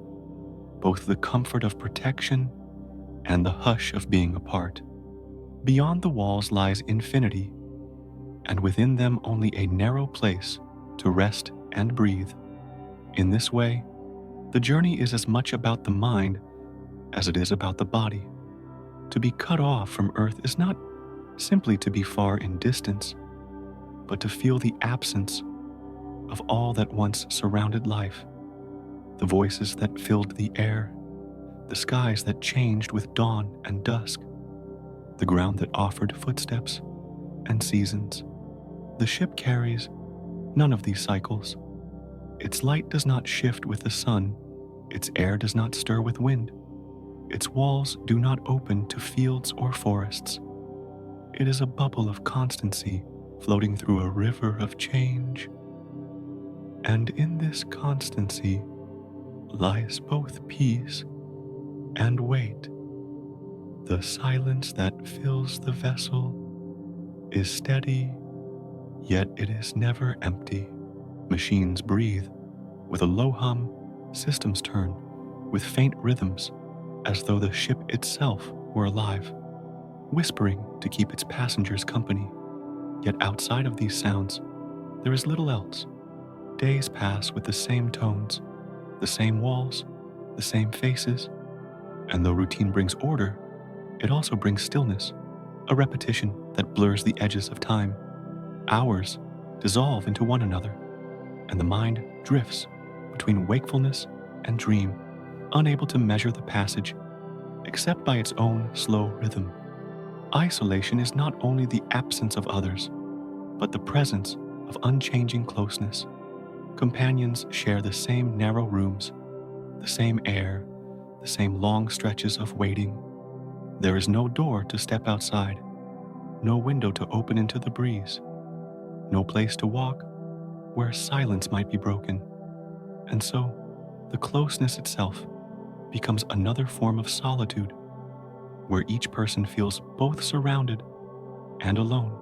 both the comfort of protection and the hush of being apart. Beyond the walls lies infinity, and within them only a narrow place to rest and breathe. In this way, the journey is as much about the mind as it is about the body. To be cut off from Earth is not simply to be far in distance, but to feel the absence of all that once surrounded life, the voices that filled the air, the skies that changed with dawn and dusk, the ground that offered footsteps and seasons. The ship carries none of these cycles. Its light does not shift with the sun, its air does not stir with wind, its walls do not open to fields or forests. It is a bubble of constancy floating through a river of change. And in this constancy lies both peace and weight. The silence that fills the vessel is steady, yet it is never empty. Machines breathe with a low hum, systems turn with faint rhythms, as though the ship itself were alive, whispering to keep its passengers company. Yet outside of these sounds, there is little else. Days pass with the same tones, the same walls, the same faces, and though routine brings order, it also brings stillness, a repetition that blurs the edges of time. Hours dissolve into one another, and the mind drifts between wakefulness and dream, unable to measure the passage except by its own slow rhythm. Isolation is not only the absence of others, but the presence of unchanging closeness. Companions share the same narrow rooms, the same air, the same long stretches of waiting. There is no door to step outside, no window to open into the breeze, no place to walk where silence might be broken. And so, the closeness itself becomes another form of solitude, where each person feels both surrounded and alone,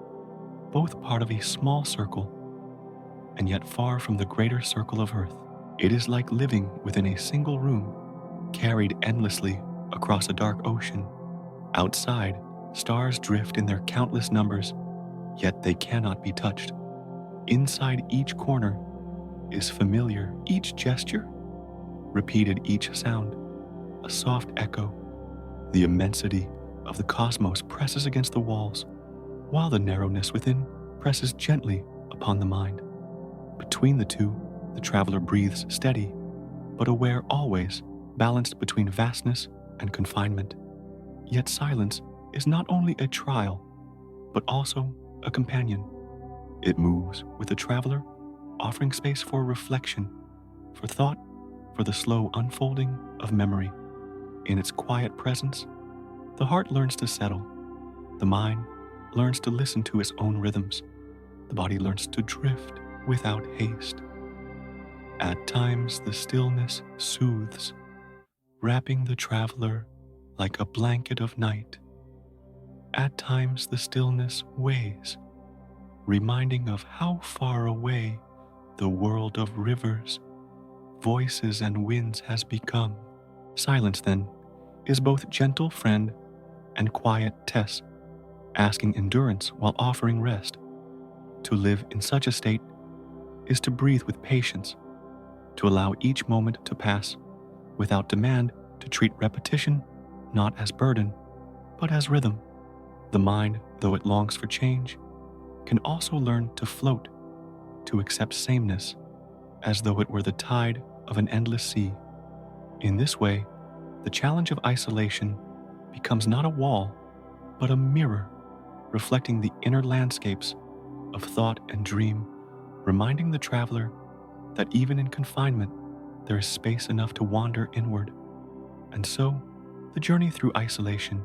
both part of a small circle, and yet far from the greater circle of Earth. It is like living within a single room, carried endlessly across a dark ocean. Outside, stars drift in their countless numbers, yet they cannot be touched. Inside each corner is familiar, each gesture repeated each sound, a soft echo. The immensity of the cosmos presses against the walls, while the narrowness within presses gently upon the mind. Between the two, the traveler breathes steady, but aware always, balanced between vastness and confinement. Yet silence is not only a trial, but also a companion. It moves with the traveler, offering space for reflection, for thought, for the slow unfolding of memory. In its quiet presence, the heart learns to settle, the mind learns to listen to its own rhythms, the body learns to drift without haste. At times, the stillness soothes, wrapping the traveler like a blanket of night. At times, the stillness weighs, reminding of how far away the world of rivers, voices, and winds has become. Silence, then, is both gentle friend and quiet test, asking endurance while offering rest. To live in such a state is to breathe with patience, to allow each moment to pass without demand, to treat repetition not as burden, but as rhythm. The mind, though it longs for change, can also learn to float, to accept sameness, as though it were the tide of an endless sea. In this way, the challenge of isolation becomes not a wall, but a mirror, reflecting the inner landscapes of thought and dream, reminding the traveler that even in confinement, there is space enough to wander inward. And so, the journey through isolation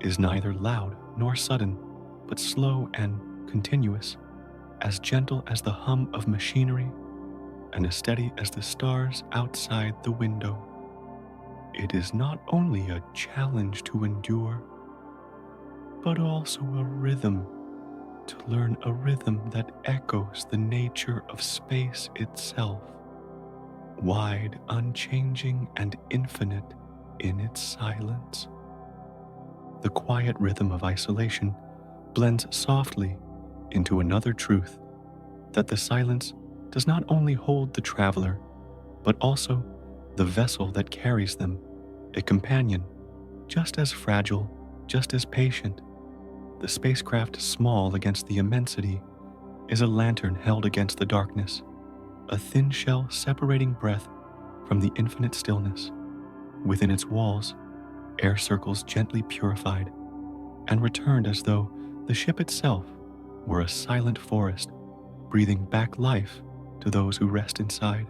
is neither loud nor sudden, but slow and continuous, as gentle as the hum of machinery and as steady as the stars outside the window. It is not only a challenge to endure, but also a rhythm, to learn a rhythm that echoes the nature of space itself, wide, unchanging, and infinite in its silence. The quiet rhythm of isolation blends softly into another truth, that the silence does not only hold the traveler, but also the vessel that carries them, a companion, just as fragile, just as patient. The spacecraft, small against the immensity, is a lantern held against the darkness, a thin shell separating breath from the infinite stillness. Within its walls, air circles gently purified and returned as though the ship itself were a silent forest, breathing back life to those who rest inside.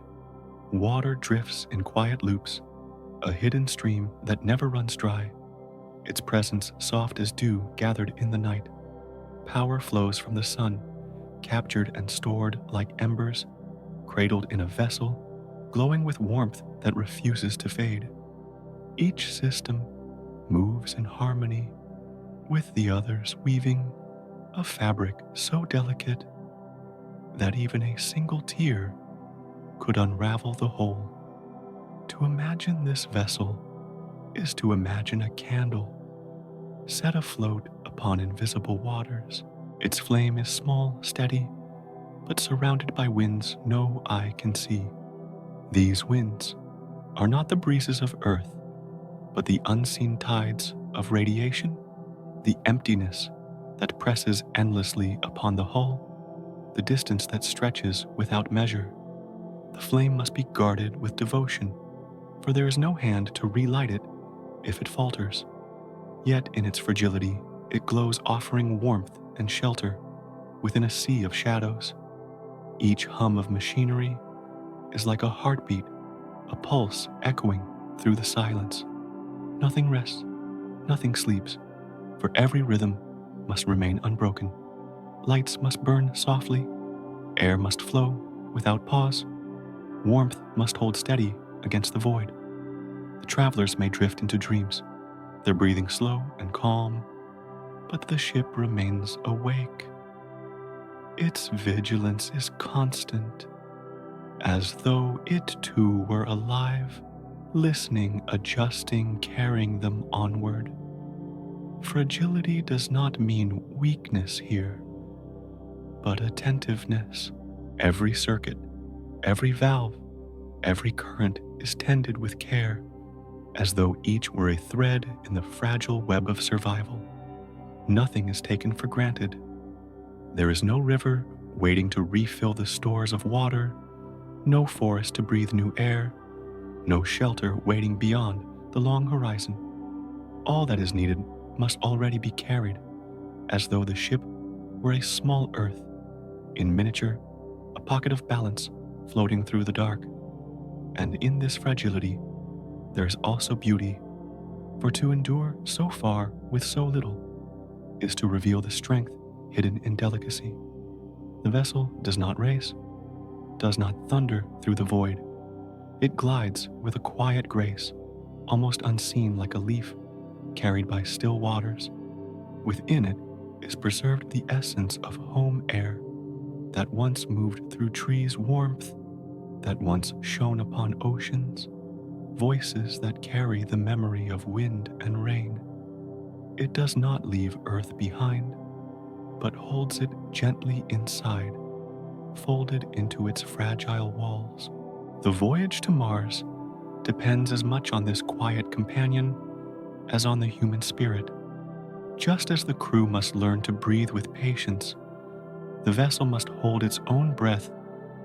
Water drifts in quiet loops, a hidden stream that never runs dry, its presence soft as dew gathered in the night. Power flows from the sun, captured and stored like embers, cradled in a vessel, glowing with warmth that refuses to fade. Each system moves in harmony with the others, weaving a fabric so delicate that even a single tear could unravel the whole. To imagine this vessel is to imagine a candle set afloat upon invisible waters. Its flame is small, steady, but surrounded by winds no eye can see. These winds are not the breezes of earth, but the unseen tides of radiation, the emptiness that presses endlessly upon the hull, the distance that stretches without measure. The flame must be guarded with devotion, for there is no hand to relight it if it falters. Yet in its fragility, it glows, offering warmth and shelter within a sea of shadows. Each hum of machinery is like a heartbeat, a pulse echoing through the silence. Nothing rests, nothing sleeps, for every rhythm must remain unbroken. Lights must burn softly, air must flow without pause, warmth must hold steady against the void. The travelers may drift into dreams, their breathing slow and calm, but the ship remains awake. Its vigilance is constant, as though it too were alive, listening, adjusting, carrying them onward. Fragility does not mean weakness here, but attentiveness. Every circuit, every valve, Every current is tended with care, as though each were a thread in the fragile web of survival. Nothing is taken for granted. There is no river waiting to refill the stores of water, no forest to breathe new air, no shelter waiting beyond the long horizon. All that is needed must already be carried, as though the ship were a small earth, in miniature, a pocket of balance floating through the dark. And in this fragility, there is also beauty, for to endure so far with so little is to reveal the strength hidden in delicacy. The vessel does not race, does not thunder through the void. It glides with a quiet grace, almost unseen like a leaf carried by still waters. Within it is preserved the essence of home air that once moved through trees' warmth, that once shone upon oceans, voices that carry the memory of wind and rain. It does not leave earth behind, but holds it gently inside, folded into its fragile walls. The voyage to Mars depends as much on this quiet companion as on the human spirit. Just as the crew must learn to breathe with patience, the vessel must hold its own breath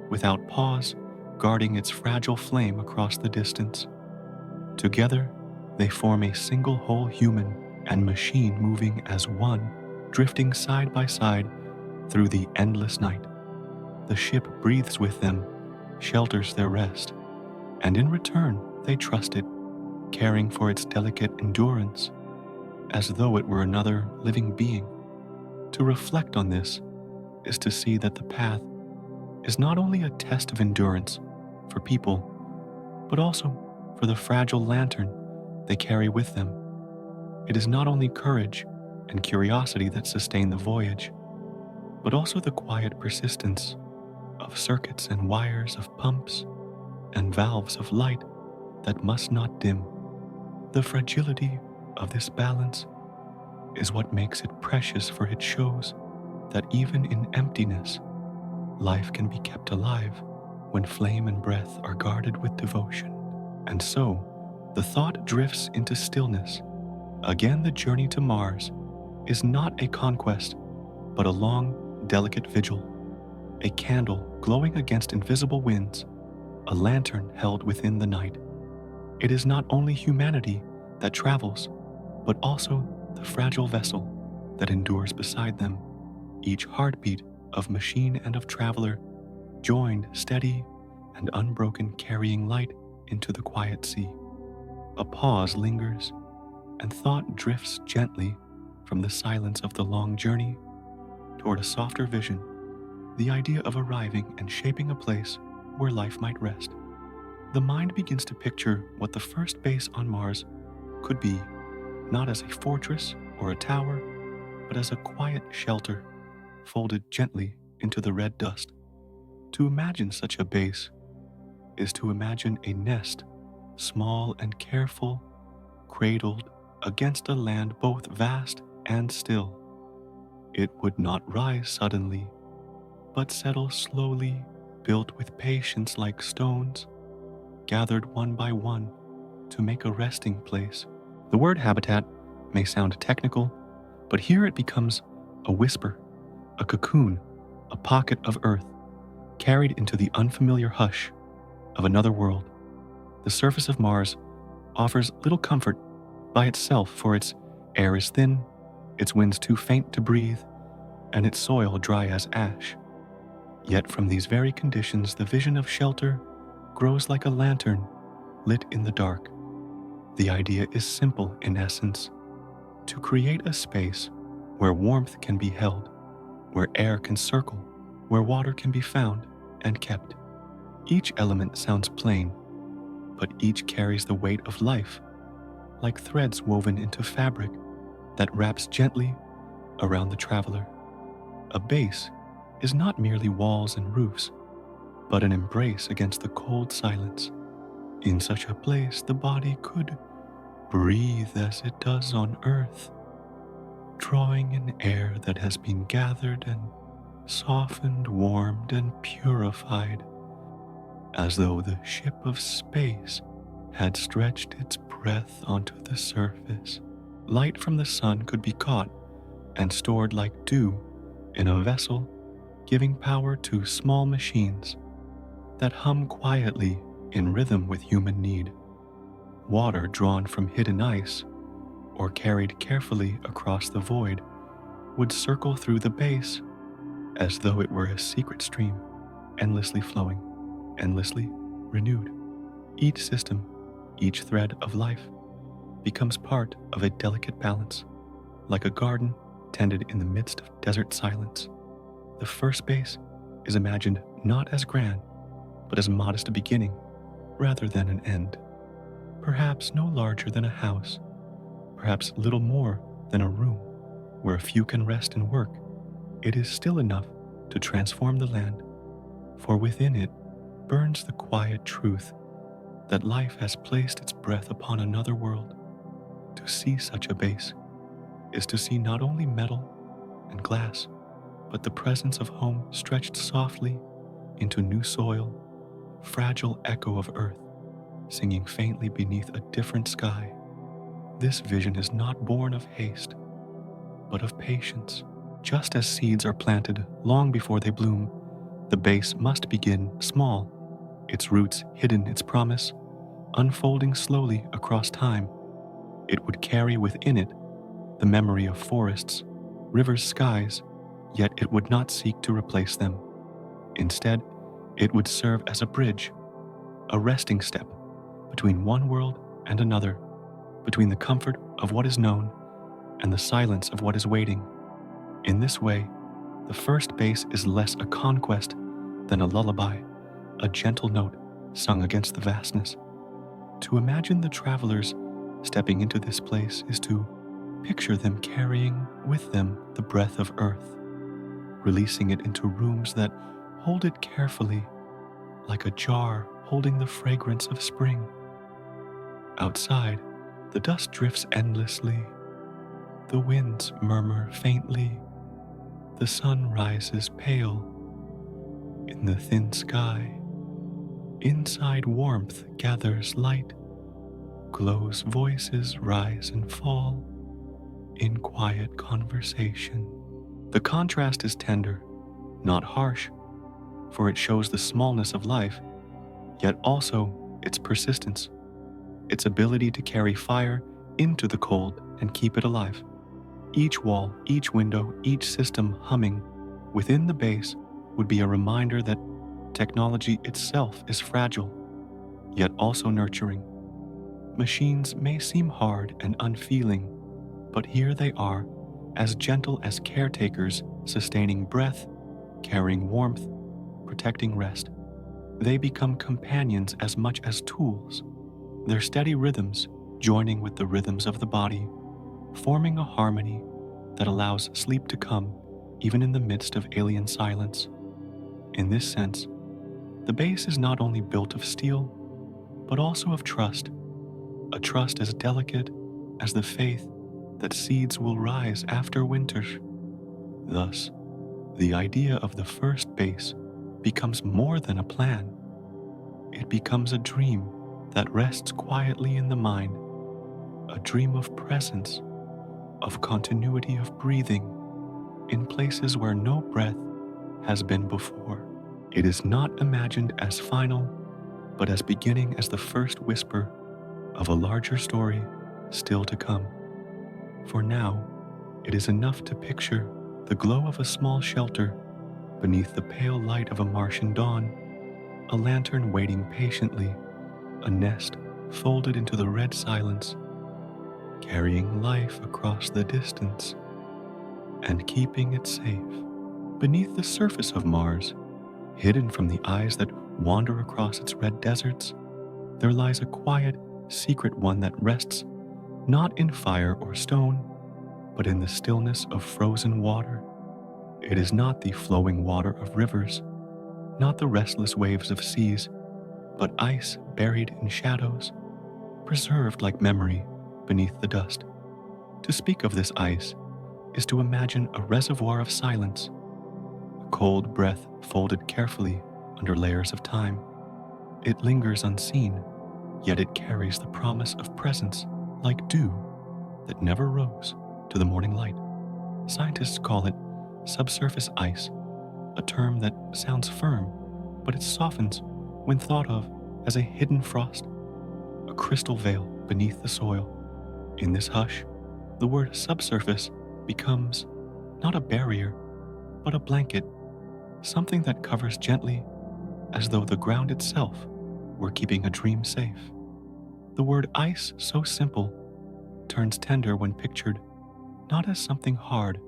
without pause, guarding its fragile flame across the distance. Together, they form a single whole human and machine moving as one, drifting side by side through the endless night. The ship breathes with them, shelters their rest, and in return they trust it, caring for its delicate endurance, as though it were another living being. To reflect on this is to see that the path is not only a test of endurance for people, but also for the fragile lantern they carry with them. It is not only courage and curiosity that sustain the voyage, but also the quiet persistence of circuits and wires of pumps and valves of light that must not dim. The fragility of this balance is what makes it precious, for it shows that even in emptiness, life can be kept alive when flame and breath are guarded with devotion. And so, the thought drifts into stillness. Again, the journey to Mars is not a conquest, but a long, delicate vigil, a candle glowing against invisible winds, a lantern held within the night. It is not only humanity that travels, but also the fragile vessel that endures beside them, each heartbeat of machine and of traveler, joined steady and unbroken, carrying light into the quiet sea. A pause lingers, and thought drifts gently from the silence of the long journey toward a softer vision, the idea of arriving and shaping a place where life might rest. The mind begins to picture what the first base on Mars could be, not as a fortress or a tower, but as a quiet shelter folded gently into the red dust. To imagine such a base is to imagine a nest, small and careful, cradled against a land both vast and still. It would not rise suddenly, but settle slowly, built with patience like stones, gathered one by one to make a resting place. The word habitat may sound technical, but here it becomes a whisper, a cocoon, a pocket of earth, carried into the unfamiliar hush of another world. The surface of Mars offers little comfort by itself, for its air is thin, its winds too faint to breathe, and its soil dry as ash. Yet from these very conditions, the vision of shelter grows like a lantern lit in the dark. The idea is simple in essence: to create a space where warmth can be held, where air can circle, where water can be found and kept. Each element sounds plain, but each carries the weight of life, like threads woven into fabric that wraps gently around the traveler. A base is not merely walls and roofs, but an embrace against the cold silence. In such a place, the body could breathe as it does on earth, drawing in air that has been gathered and softened, warmed, and purified, as though the ship of space had stretched its breath onto the surface. Light from the sun could be caught and stored like dew in a vessel, giving power to small machines that hum quietly in rhythm with human need. Water drawn from hidden ice or carried carefully across the void would circle through the base as though it were a secret stream, endlessly flowing, endlessly renewed. Each system, each thread of life, becomes part of a delicate balance, like a garden tended in the midst of desert silence. The first base is imagined not as grand, but as modest a beginning rather than an end. Perhaps no larger than a house, perhaps little more than a room where a few can rest and work. It is still enough to transform the land, for within it burns the quiet truth that life has placed its breath upon another world. To see such a base is to see not only metal and glass, but the presence of home stretched softly into new soil, fragile echo of earth, singing faintly beneath a different sky. This vision is not born of haste, but of patience. Just as seeds are planted long before they bloom, the base must begin small, its roots hidden its promise, unfolding slowly across time. It would carry within it the memory of forests, rivers, skies, yet it would not seek to replace them. Instead, it would serve as a bridge, a resting step between one world and another, between the comfort of what is known and the silence of what is waiting. In this way, the first base is less a conquest than a lullaby, a gentle note sung against the vastness. To imagine the travelers stepping into this place is to picture them carrying with them the breath of earth, releasing it into rooms that hold it carefully, like a jar holding the fragrance of spring. Outside, the dust drifts endlessly, the winds murmur faintly, the sun rises pale in the thin sky. Inside, warmth gathers light, glows, voices rise and fall in quiet conversation. The contrast is tender, not harsh, for it shows the smallness of life, yet also its persistence, its ability to carry fire into the cold and keep it alive. Each wall, each window, each system humming within the base would be a reminder that technology itself is fragile, yet also nurturing. Machines may seem hard and unfeeling, but here they are, as gentle as caretakers, sustaining breath, carrying warmth, protecting rest. They become companions as much as tools, their steady rhythms joining with the rhythms of the body, forming a harmony that allows sleep to come even in the midst of alien silence. In this sense, the base is not only built of steel, but also of trust, a trust as delicate as the faith that seeds will rise after winter. Thus, the idea of the first base becomes more than a plan. It becomes a dream that rests quietly in the mind, a dream of presence, of continuity of breathing in places where no breath has been before. It is not imagined as final, but as beginning as the first whisper of a larger story still to come. For now, it is enough to picture the glow of a small shelter beneath the pale light of a Martian dawn, a lantern waiting patiently, a nest folded into the red silence, carrying life across the distance and keeping it safe. Beneath the surface of Mars, hidden from the eyes that wander across its red deserts, there lies a quiet, secret one that rests not in fire or stone, but in the stillness of frozen water. It is not the flowing water of rivers, not the restless waves of seas, but ice buried in shadows, preserved like memory beneath the dust. To speak of this ice is to imagine a reservoir of silence, a cold breath folded carefully under layers of time. It lingers unseen, yet it carries the promise of presence like dew that never rose to the morning light. Scientists call it subsurface ice, a term that sounds firm, but it softens when thought of as a hidden frost, a crystal veil beneath the soil. In this hush, the word subsurface becomes not a barrier, but a blanket, something that covers gently as though the ground itself were keeping a dream safe. The word ice, so simple, turns tender when pictured not as something hard,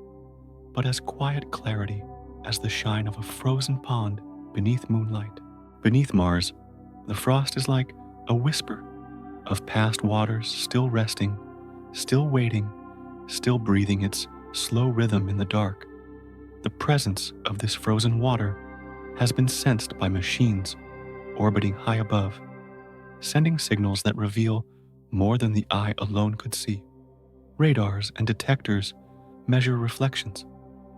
but as quiet clarity, as the shine of a frozen pond beneath moonlight. Beneath Mars, the frost is like a whisper of past waters still resting, still waiting, still breathing its slow rhythm in the dark. The presence of this frozen water has been sensed by machines orbiting high above, sending signals that reveal more than the eye alone could see. Radars and detectors measure reflections,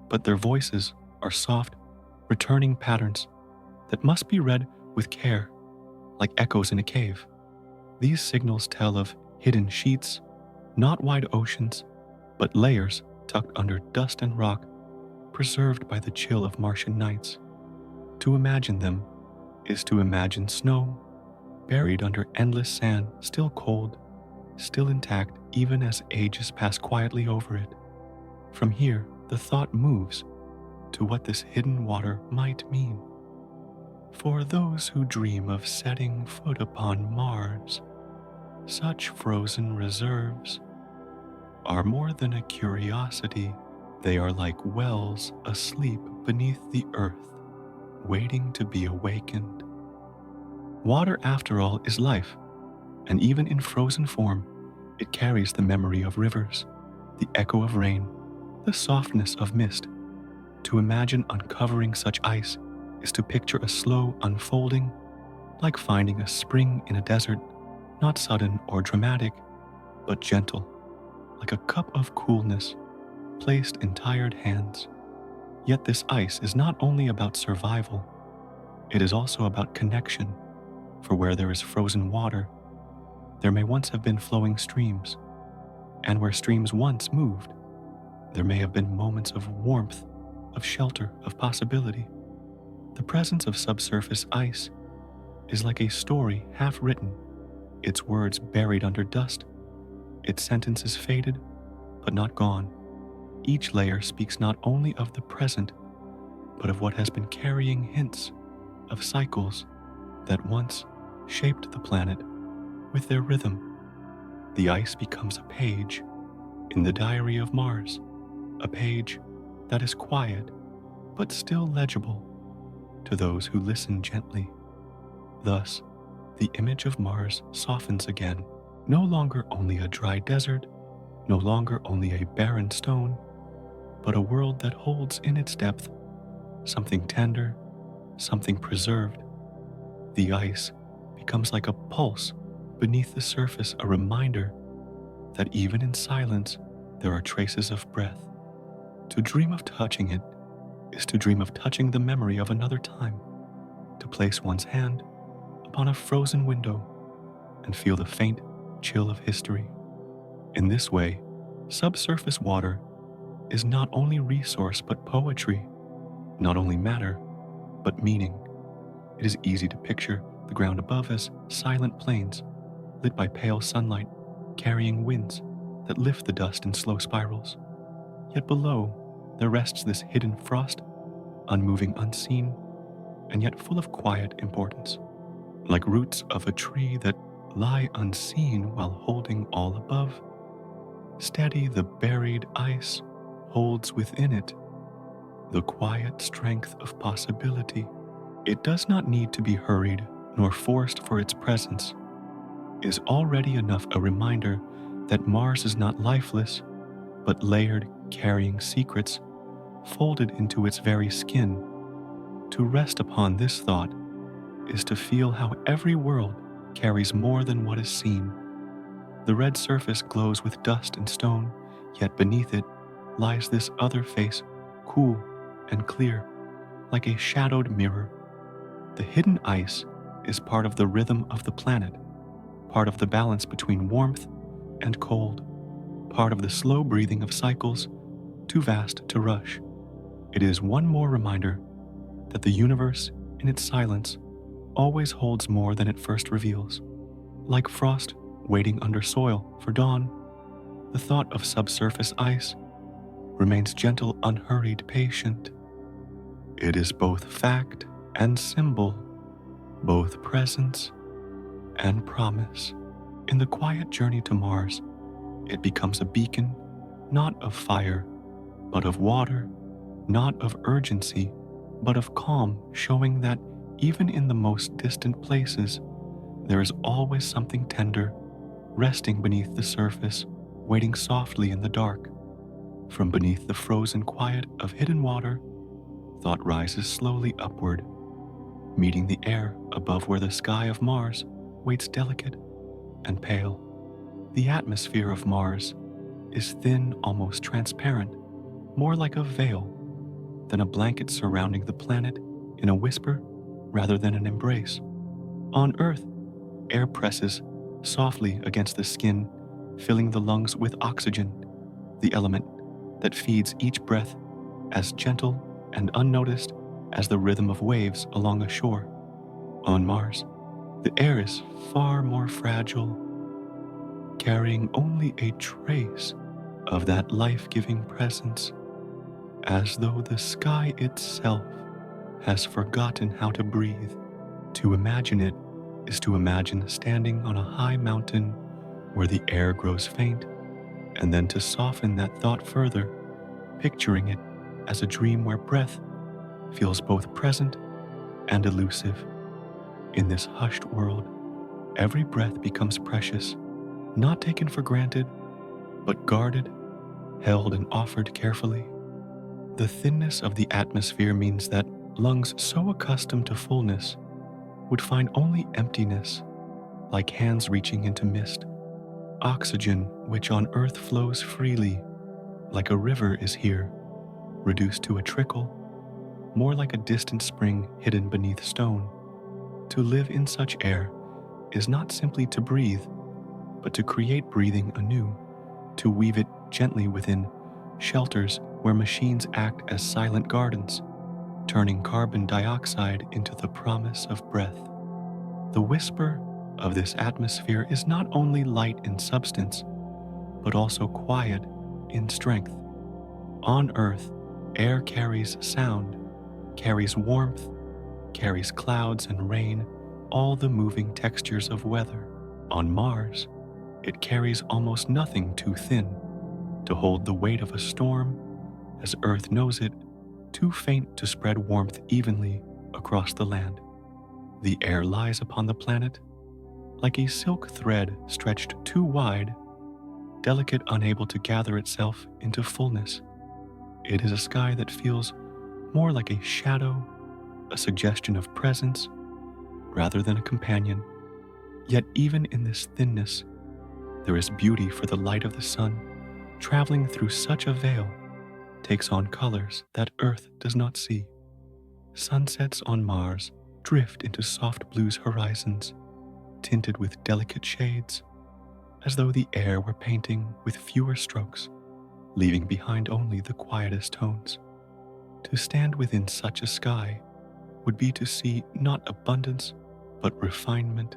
but their voices are soft, returning patterns that must be read with care, like echoes in a cave. These signals tell of hidden sheets, not wide oceans, but layers tucked under dust and rock, preserved by the chill of Martian nights. To imagine them is to imagine snow, buried under endless sand, still cold, still intact even as ages pass quietly over it. From here, the thought moves to what this hidden water might mean. For those who dream of setting foot upon Mars, such frozen reserves are more than a curiosity. They are like wells asleep beneath the earth, waiting to be awakened. Water, after all, is life, and even in frozen form, it carries the memory of rivers, the echo of rain, the softness of mist. To imagine uncovering such ice is to picture a slow unfolding, like finding a spring in a desert, not sudden or dramatic, but gentle, like a cup of coolness placed in tired hands. Yet this ice is not only about survival, it is also about connection, for where there is frozen water, there may once have been flowing streams, and where streams once moved, there may have been moments of warmth, of shelter, of possibility. The presence of subsurface ice is like a story half written, its words buried under dust, its sentences faded, but not gone. Each layer speaks not only of the present, but of what has been carrying hints of cycles that once shaped the planet with their rhythm. The ice becomes a page in the diary of Mars, a page that is quiet but still legible to those who listen gently. Thus, the image of Mars softens again, no longer only a dry desert, no longer only a barren stone, but a world that holds in its depth something tender, something preserved. The ice becomes like a pulse beneath the surface, a reminder that even in silence there are traces of breath. To dream of touching it is to dream of touching the memory of another time, to place one's hand upon a frozen window and feel the faint chill of history. In this way, subsurface water is not only resource but poetry, not only matter but meaning. It is easy to picture the ground above as silent plains, lit by pale sunlight, carrying winds that lift the dust in slow spirals. Yet below, there rests this hidden frost, unmoving, unseen, and yet full of quiet importance, like roots of a tree that lie unseen while holding all above. Steady the buried ice holds within it the quiet strength of possibility. It does not need to be hurried nor forced, for its presence is already enough a reminder that Mars is not lifeless, but layered, carrying secrets folded into its very skin. To rest upon this thought is to feel how every world carries more than what is seen. The red surface glows with dust and stone, yet beneath it lies this other face, cool and clear, like a shadowed mirror. The hidden ice is part of the rhythm of the planet, part of the balance between warmth and cold, part of the slow breathing of cycles too vast to rush. It is one more reminder that the universe, in its silence, always holds more than it first reveals. Like frost waiting under soil for dawn, the thought of subsurface ice remains gentle, unhurried, patient. It is both fact and symbol, both presence and promise. In the quiet journey to Mars, it becomes a beacon, not of fire, but of water, not of urgency, but of calm, showing that even in the most distant places, there is always something tender, resting beneath the surface, waiting softly in the dark. From beneath the frozen quiet of hidden water, thought rises slowly upward, meeting the air above where the sky of Mars waits delicate and pale. The atmosphere of Mars is thin, almost transparent, more like a veil than a blanket surrounding the planet in a whisper rather than an embrace. On Earth, air presses softly against the skin, filling the lungs with oxygen, the element that feeds each breath, as gentle and unnoticed as the rhythm of waves along a shore. On Mars, the air is far more fragile, carrying only a trace of that life-giving presence, as though the sky itself has forgotten how to breathe. To imagine it is to imagine standing on a high mountain where the air grows faint, and then to soften that thought further, picturing it as a dream where breath feels both present and elusive. In this hushed world, every breath becomes precious, not taken for granted, but guarded, held, and offered carefully. The thinness of the atmosphere means that lungs so accustomed to fullness would find only emptiness, like hands reaching into mist. Oxygen, which on Earth flows freely, like a river, is here, reduced to a trickle, more like a distant spring hidden beneath stone. To live in such air is not simply to breathe, but to create breathing anew, to weave it gently within shelters where machines act as silent gardens, turning carbon dioxide into the promise of breath. The whisper of this atmosphere is not only light in substance, but also quiet in strength. On Earth, air carries sound, carries warmth, carries clouds and rain, all the moving textures of weather. On Mars, it carries almost nothing too thin to hold the weight of a storm, as Earth knows it, too faint to spread warmth evenly across the land. The air lies upon the planet like a silk thread stretched too wide, delicate, unable to gather itself into fullness. It is a sky that feels more like a shadow, a suggestion of presence, rather than a companion. Yet even in this thinness, there is beauty, for the light of the sun, traveling through such a veil, takes on colors that Earth does not see. Sunsets on Mars drift into soft blues horizons, tinted with delicate shades, as though the air were painting with fewer strokes, leaving behind only the quietest tones. To stand within such a sky would be to see not abundance, but refinement,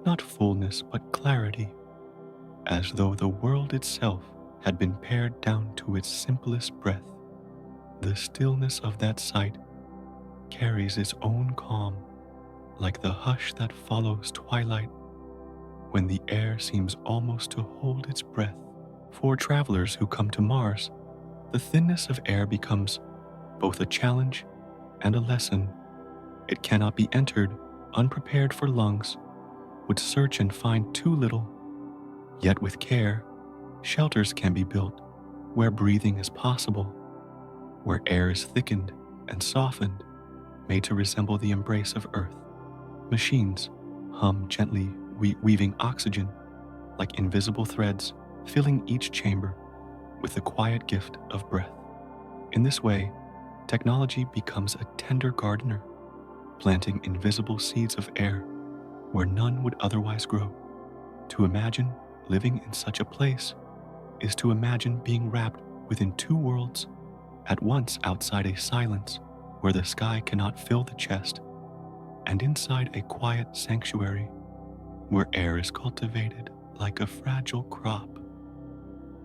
not fullness, but clarity, as though the world itself had been pared down to its simplest breath. The stillness of that sight carries its own calm, like the hush that follows twilight, when the air seems almost to hold its breath. For travelers who come to Mars, the thinness of air becomes both a challenge and a lesson. It cannot be entered unprepared, for lungs would search and find too little. Yet with care, shelters can be built where breathing is possible, where air is thickened and softened, made to resemble the embrace of Earth. Machines hum gently, weaving oxygen like invisible threads, filling each chamber with the quiet gift of breath. In this way, technology becomes a tender gardener, planting invisible seeds of air where none would otherwise grow. To imagine living in such a place is to imagine being wrapped within two worlds at once, outside a silence where the sky cannot fill the chest, and inside a quiet sanctuary where air is cultivated like a fragile crop.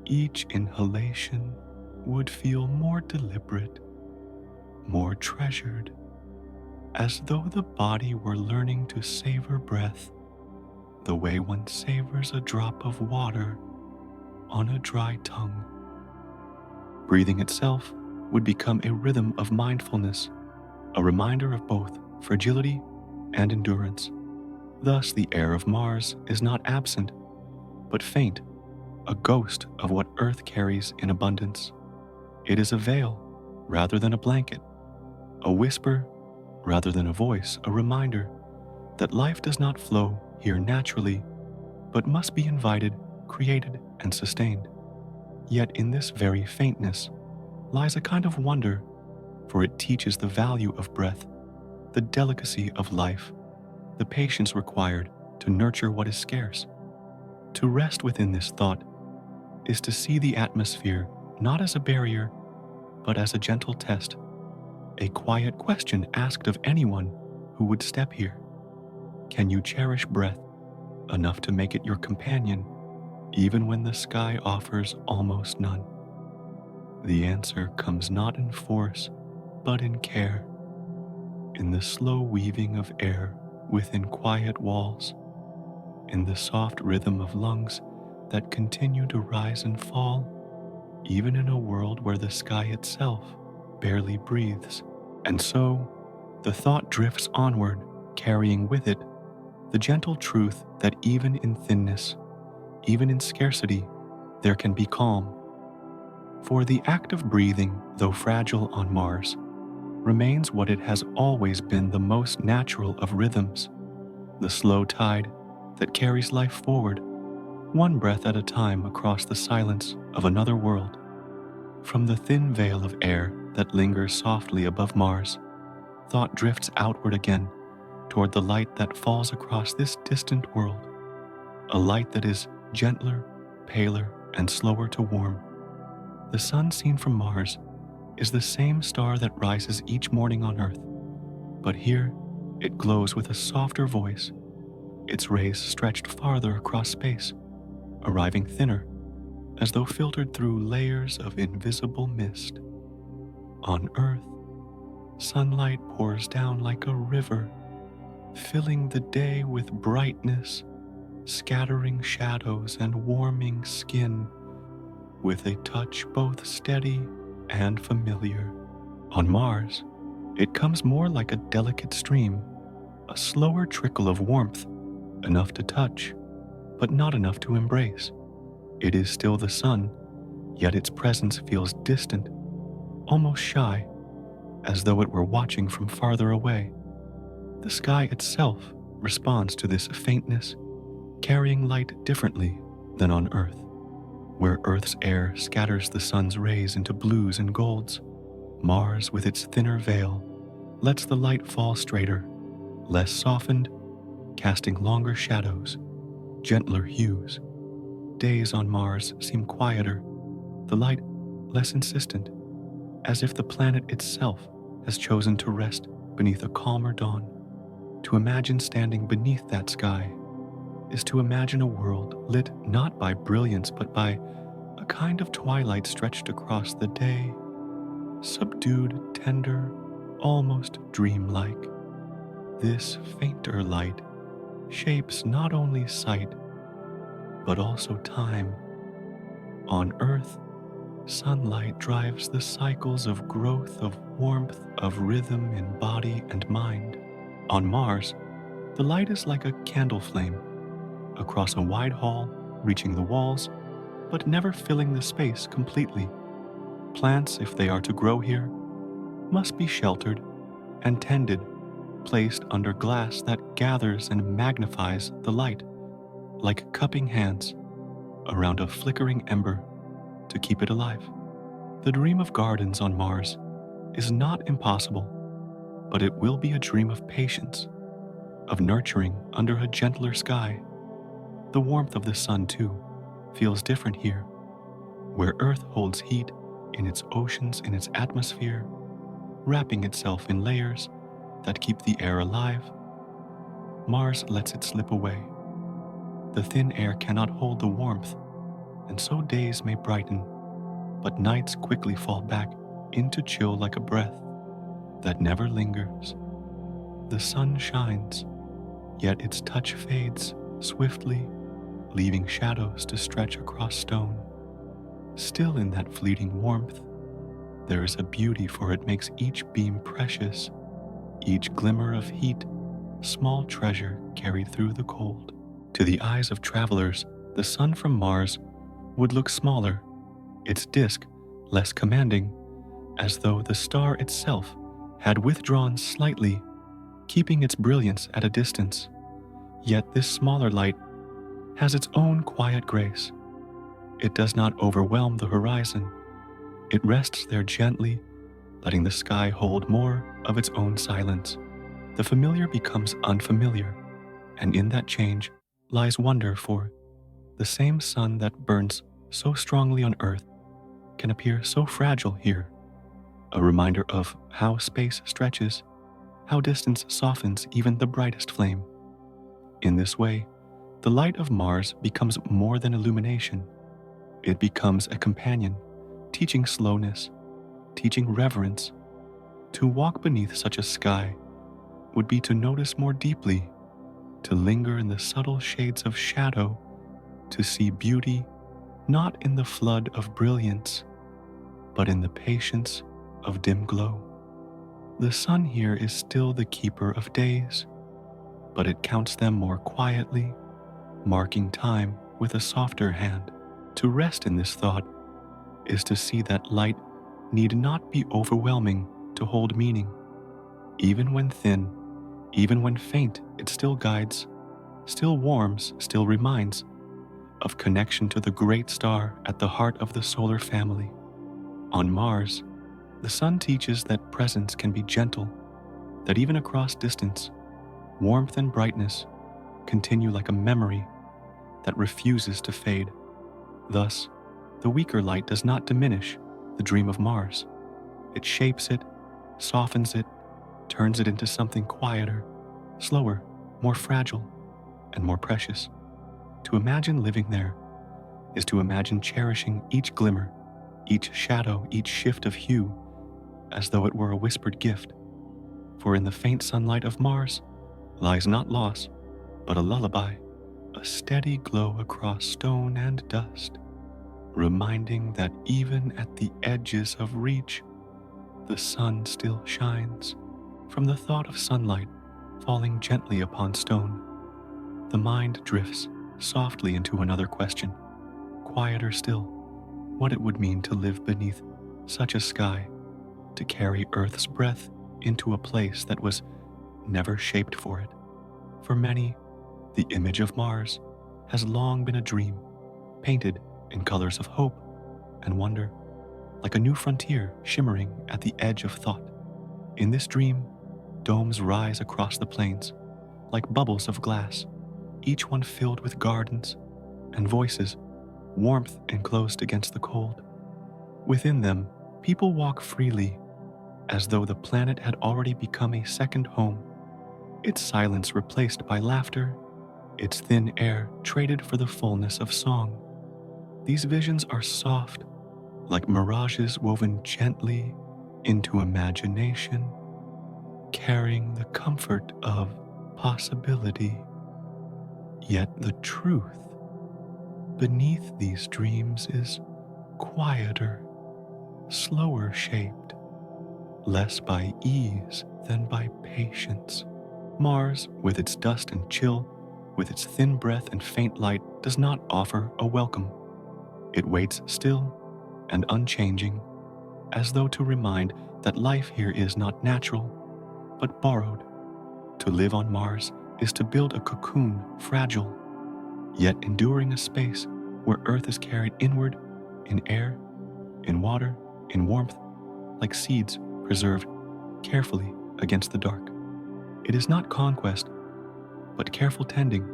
Each inhalation would feel more deliberate, more treasured, as though the body were learning to savor breath the way one savors a drop of water on a dry tongue. Breathing itself would become a rhythm of mindfulness, a reminder of both fragility and endurance. Thus, the air of Mars is not absent, but faint, a ghost of what Earth carries in abundance. It is a veil rather than a blanket, a whisper rather than a voice, a reminder that life does not flow here naturally, but must be invited, created, and sustained. Yet in this very faintness lies a kind of wonder, for it teaches the value of breath, the delicacy of life, the patience required to nurture what is scarce. To rest within this thought is to see the atmosphere not as a barrier, but as a gentle test, a quiet question asked of anyone who would step here. Can you cherish breath enough to make it your companion, even when the sky offers almost none? The answer comes not in force, but in care, in the slow weaving of air within quiet walls, in the soft rhythm of lungs that continue to rise and fall, even in a world where the sky itself barely breathes. And so, the thought drifts onward, carrying with it the gentle truth that even in thinness, even in scarcity, there can be calm. For the act of breathing, though fragile on Mars, remains what it has always been, the most natural of rhythms, the slow tide that carries life forward, one breath at a time across the silence of another world. From the thin veil of air that lingers softly above Mars, thought drifts outward again toward the light that falls across this distant world, a light that is gentler, paler, and slower to warm. The sun seen from Mars is the same star that rises each morning on Earth, but here it glows with a softer voice, its rays stretched farther across space, arriving thinner, as though filtered through layers of invisible mist. On Earth, sunlight pours down like a river, filling the day with brightness, scattering shadows and warming skin with a touch both steady and familiar. On Mars, it comes more like a delicate stream, a slower trickle of warmth, enough to touch, but not enough to embrace. It is still the sun, yet its presence feels distant, almost shy, as though it were watching from farther away. The sky itself responds to this faintness, carrying light differently than on Earth, where Earth's air scatters the sun's rays into blues and golds. Mars, with its thinner veil, lets the light fall straighter, less softened, casting longer shadows, gentler hues. Days on Mars seem quieter, the light less insistent, as if the planet itself has chosen to rest beneath a calmer dawn. To imagine standing beneath that sky is to imagine a world lit not by brilliance but by a kind of twilight stretched across the day, subdued, tender, almost dreamlike. This fainter light shapes not only sight, but also time. On Earth, sunlight drives the cycles of growth, of warmth, of rhythm in body and mind. On Mars, the light is like a candle flame, across a wide hall, reaching the walls, but never filling the space completely. Plants, if they are to grow here, must be sheltered and tended, placed under glass that gathers and magnifies the light, like cupping hands around a flickering ember to keep it alive. The dream of gardens on Mars is not impossible, but it will be a dream of patience, of nurturing under a gentler sky. The warmth of the sun, too, feels different here, where Earth holds heat in its oceans, in its atmosphere, wrapping itself in layers that keep the air alive. Mars lets it slip away. The thin air cannot hold the warmth, and so days may brighten, but nights quickly fall back into chill like a breath that never lingers. The sun shines, yet its touch fades swiftly, leaving shadows to stretch across stone. Still in that fleeting warmth, there is a beauty, for it makes each beam precious, each glimmer of heat, small treasure carried through the cold. To the eyes of travelers, the sun from Mars would look smaller, its disk less commanding, as though the star itself had withdrawn slightly, keeping its brilliance at a distance. Yet this smaller light has its own quiet grace. It does not overwhelm the horizon. It rests there gently, letting the sky hold more of its own silence. The familiar becomes unfamiliar, and in that change lies wonder, for the same sun that burns so strongly on Earth can appear so fragile here, a reminder of how space stretches, how distance softens even the brightest flame. In this way, the light of Mars becomes more than illumination. It becomes a companion, teaching slowness, teaching reverence. To walk beneath such a sky would be to notice more deeply, to linger in the subtle shades of shadow, to see beauty not in the flood of brilliance, but in the patience of dim glow. The sun here is still the keeper of days, but it counts them more quietly, marking time with a softer hand. To rest in this thought is to see that light need not be overwhelming to hold meaning. Even when thin, even when faint, it still guides, still warms, still reminds of connection to the great star at the heart of the solar family. On Mars, the sun teaches that presence can be gentle, that even across distance, warmth and brightness continue like a memory that refuses to fade. Thus, the weaker light does not diminish the dream of Mars. It shapes it, softens it, turns it into something quieter, slower, more fragile, and more precious. To imagine living there is to imagine cherishing each glimmer, each shadow, each shift of hue, as though it were a whispered gift. For in the faint sunlight of Mars lies not loss, but a lullaby, a steady glow across stone and dust, reminding that even at the edges of reach, the sun still shines. From the thought of sunlight falling gently upon stone, the mind drifts softly into another question, quieter still, what it would mean to live beneath such a sky, to carry Earth's breath into a place that was never shaped for it. For many, the image of Mars has long been a dream, painted in colors of hope and wonder, like a new frontier shimmering at the edge of thought. In this dream, domes rise across the plains, like bubbles of glass, each one filled with gardens and voices, warmth enclosed against the cold. Within them, people walk freely, as though the planet had already become a second home, its silence replaced by laughter, its thin air traded for the fullness of song. These visions are soft, like mirages woven gently into imagination, carrying the comfort of possibility. Yet the truth beneath these dreams is quieter, slower shaped, less by ease than by patience. Mars, with its dust and chill, with its thin breath and faint light, does not offer a welcome. It waits still and unchanging, as though to remind that life here is not natural, but borrowed. To live on Mars is to build a cocoon, fragile, yet enduring a space where Earth is carried inward in air, in water, in warmth, like seeds preserved carefully against the dark. It is not conquest, but careful tending,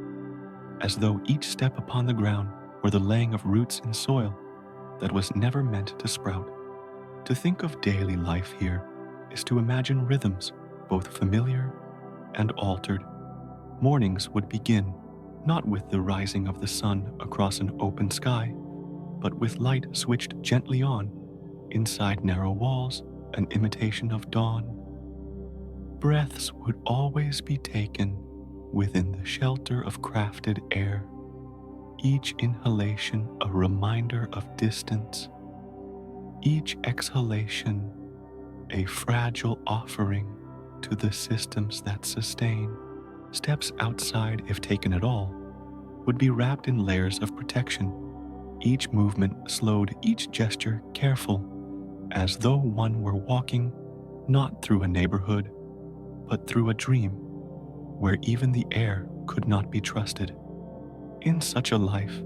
as though each step upon the ground were the laying of roots in soil that was never meant to sprout. To think of daily life here is to imagine rhythms, both familiar and altered. Mornings would begin not with the rising of the sun across an open sky, but with light switched gently on inside narrow walls, an imitation of dawn. Breaths would always be taken within the shelter of crafted air, each inhalation a reminder of distance, each exhalation a fragile offering to the systems that sustain. Steps outside, if taken at all, would be wrapped in layers of protection, each movement slowed, each gesture careful, as though one were walking not through a neighborhood, but through a dream where even the air could not be trusted. In such a life,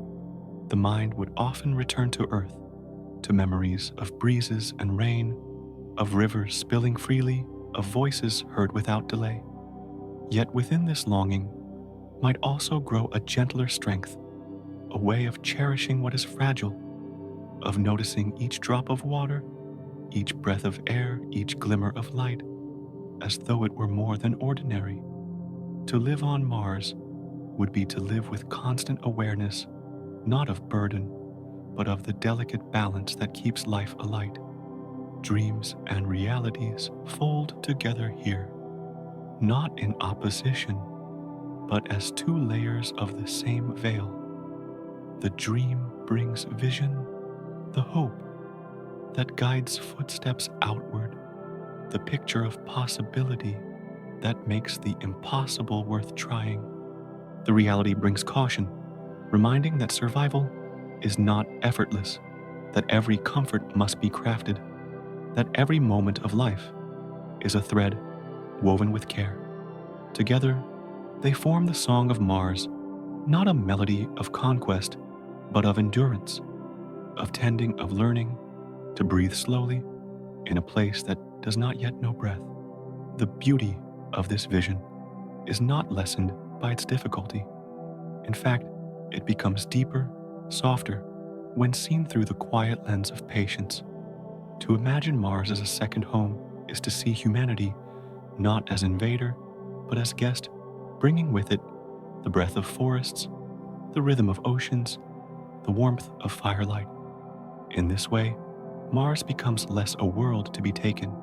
the mind would often return to earth, to memories of breezes and rain, of rivers spilling freely, of voices heard without delay. Yet within this longing might also grow a gentler strength, a way of cherishing what is fragile, of noticing each drop of water, each breath of air, each glimmer of light, as though it were more than ordinary. To live on Mars would be to live with constant awareness, not of burden, but of the delicate balance that keeps life alight. Dreams and realities fold together here, not in opposition, but as two layers of the same veil. The dream brings vision, the hope that guides footsteps outward, the picture of possibility that makes the impossible worth trying. The reality brings caution, reminding that survival is not effortless, that every comfort must be crafted, that every moment of life is a thread woven with care. Together, they form the song of Mars, not a melody of conquest, but of endurance, of tending, of learning to breathe slowly in a place that does not yet know breath. The beauty of this vision is not lessened by its difficulty. In fact, it becomes deeper, softer, when seen through the quiet lens of patience. To imagine Mars as a second home is to see humanity not as invader, but as guest, bringing with it the breath of forests, the rhythm of oceans, the warmth of firelight. In this way, Mars becomes less a world to be taken,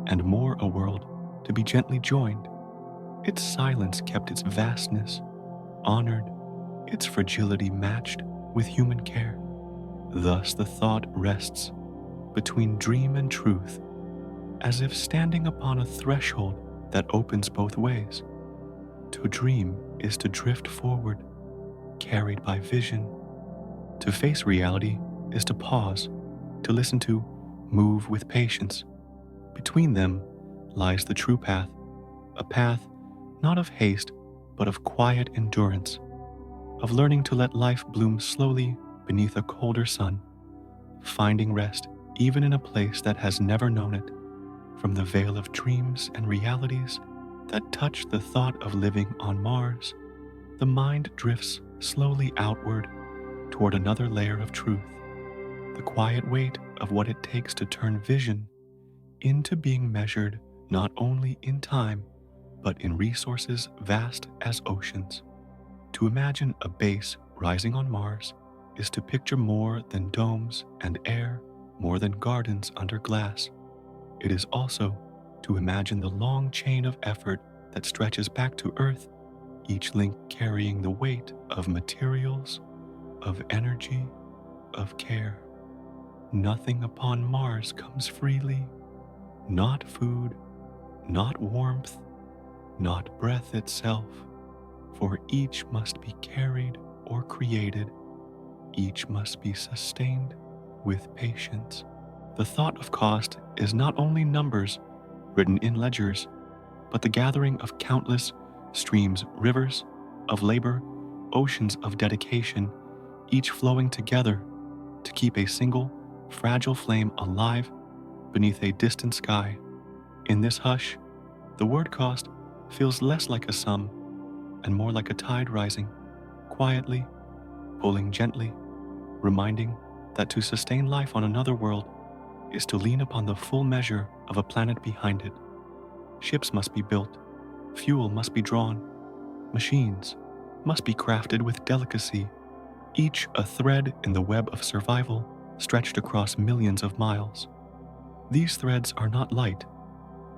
and more a world to be gently joined. Its silence kept its vastness, honored, its fragility matched with human care. Thus the thought rests between dream and truth, as if standing upon a threshold that opens both ways. To dream is to drift forward, carried by vision. To face reality is to pause, to listen, to move with patience. Between them lies the true path, a path not of haste, but of quiet endurance, of learning to let life bloom slowly beneath a colder sun, finding rest even in a place that has never known it. From the veil of dreams and realities that touch the thought of living on Mars, the mind drifts slowly outward toward another layer of truth, the quiet weight of what it takes to turn vision into being measured not only in time, but in resources vast as oceans. To imagine a base rising on Mars is to picture more than domes and air, more than gardens under glass. It is also to imagine the long chain of effort that stretches back to Earth, each link carrying the weight of materials, of energy, of care. Nothing upon Mars comes freely, not food, not warmth, not breath itself, for each must be carried or created, each must be sustained with patience. The thought of cost is not only numbers written in ledgers, but the gathering of countless streams, rivers of labor, oceans of dedication, each flowing together to keep a single, fragile flame alive beneath a distant sky. In this hush, the word cost feels less like a sum and more like a tide rising, quietly, pulling gently, reminding that to sustain life on another world is to lean upon the full measure of a planet behind it. Ships must be built, fuel must be drawn, machines must be crafted with delicacy, each a thread in the web of survival stretched across millions of miles. These threads are not light.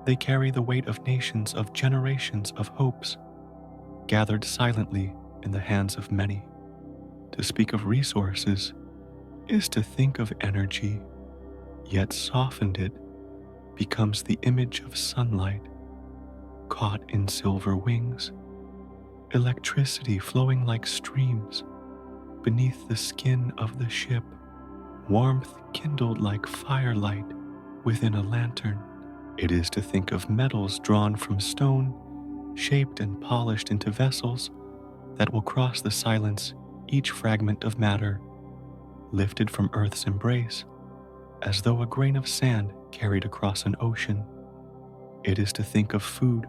They carry the weight of nations, of generations of hopes, gathered silently in the hands of many. To speak of resources is to think of energy, yet softened it becomes the image of sunlight caught in silver wings, electricity flowing like streams beneath the skin of the ship, warmth kindled like firelight within a lantern. It is to think of metals drawn from stone, shaped and polished into vessels that will cross the silence, each fragment of matter, lifted from Earth's embrace, as though a grain of sand carried across an ocean. It is to think of food,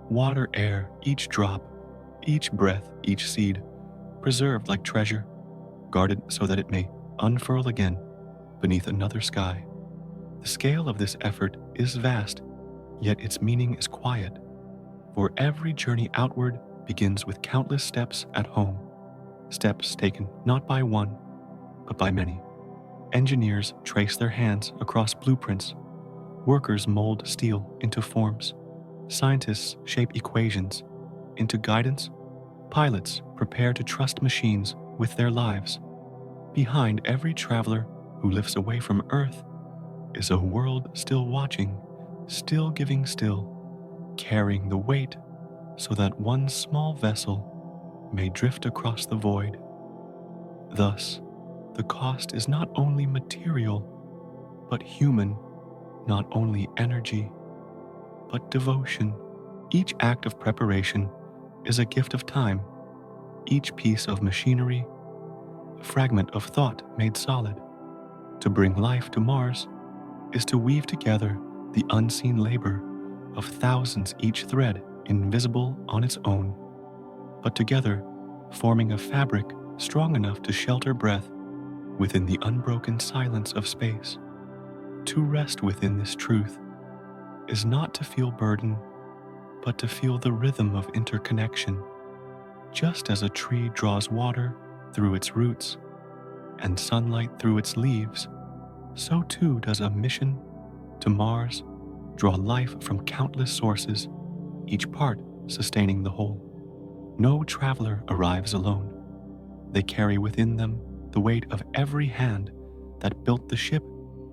water, air, each drop, each breath, each seed, preserved like treasure, guarded so that it may unfurl again beneath another sky. The scale of this effort is vast, yet its meaning is quiet, for every journey outward begins with countless steps at home, steps taken not by one, but by many. Engineers trace their hands across blueprints, workers mold steel into forms, scientists shape equations into guidance, pilots prepare to trust machines with their lives. Behind every traveler who lifts away from Earth is a world still watching, still giving, still carrying the weight so that one small vessel may drift across the void. Thus, the cost is not only material, but human, not only energy, but devotion. Each act of preparation is a gift of time, each piece of machinery, a fragment of thought made solid. To bring life to Mars is to weave together the unseen labor of thousands, each thread invisible on its own, but together forming a fabric strong enough to shelter breath within the unbroken silence of space. To rest within this truth is not to feel burden, but to feel the rhythm of interconnection. Just as a tree draws water through its roots and sunlight through its leaves, so too does a mission to Mars draw life from countless sources, each part sustaining the whole. No traveler arrives alone. They carry within them the weight of every hand that built the ship,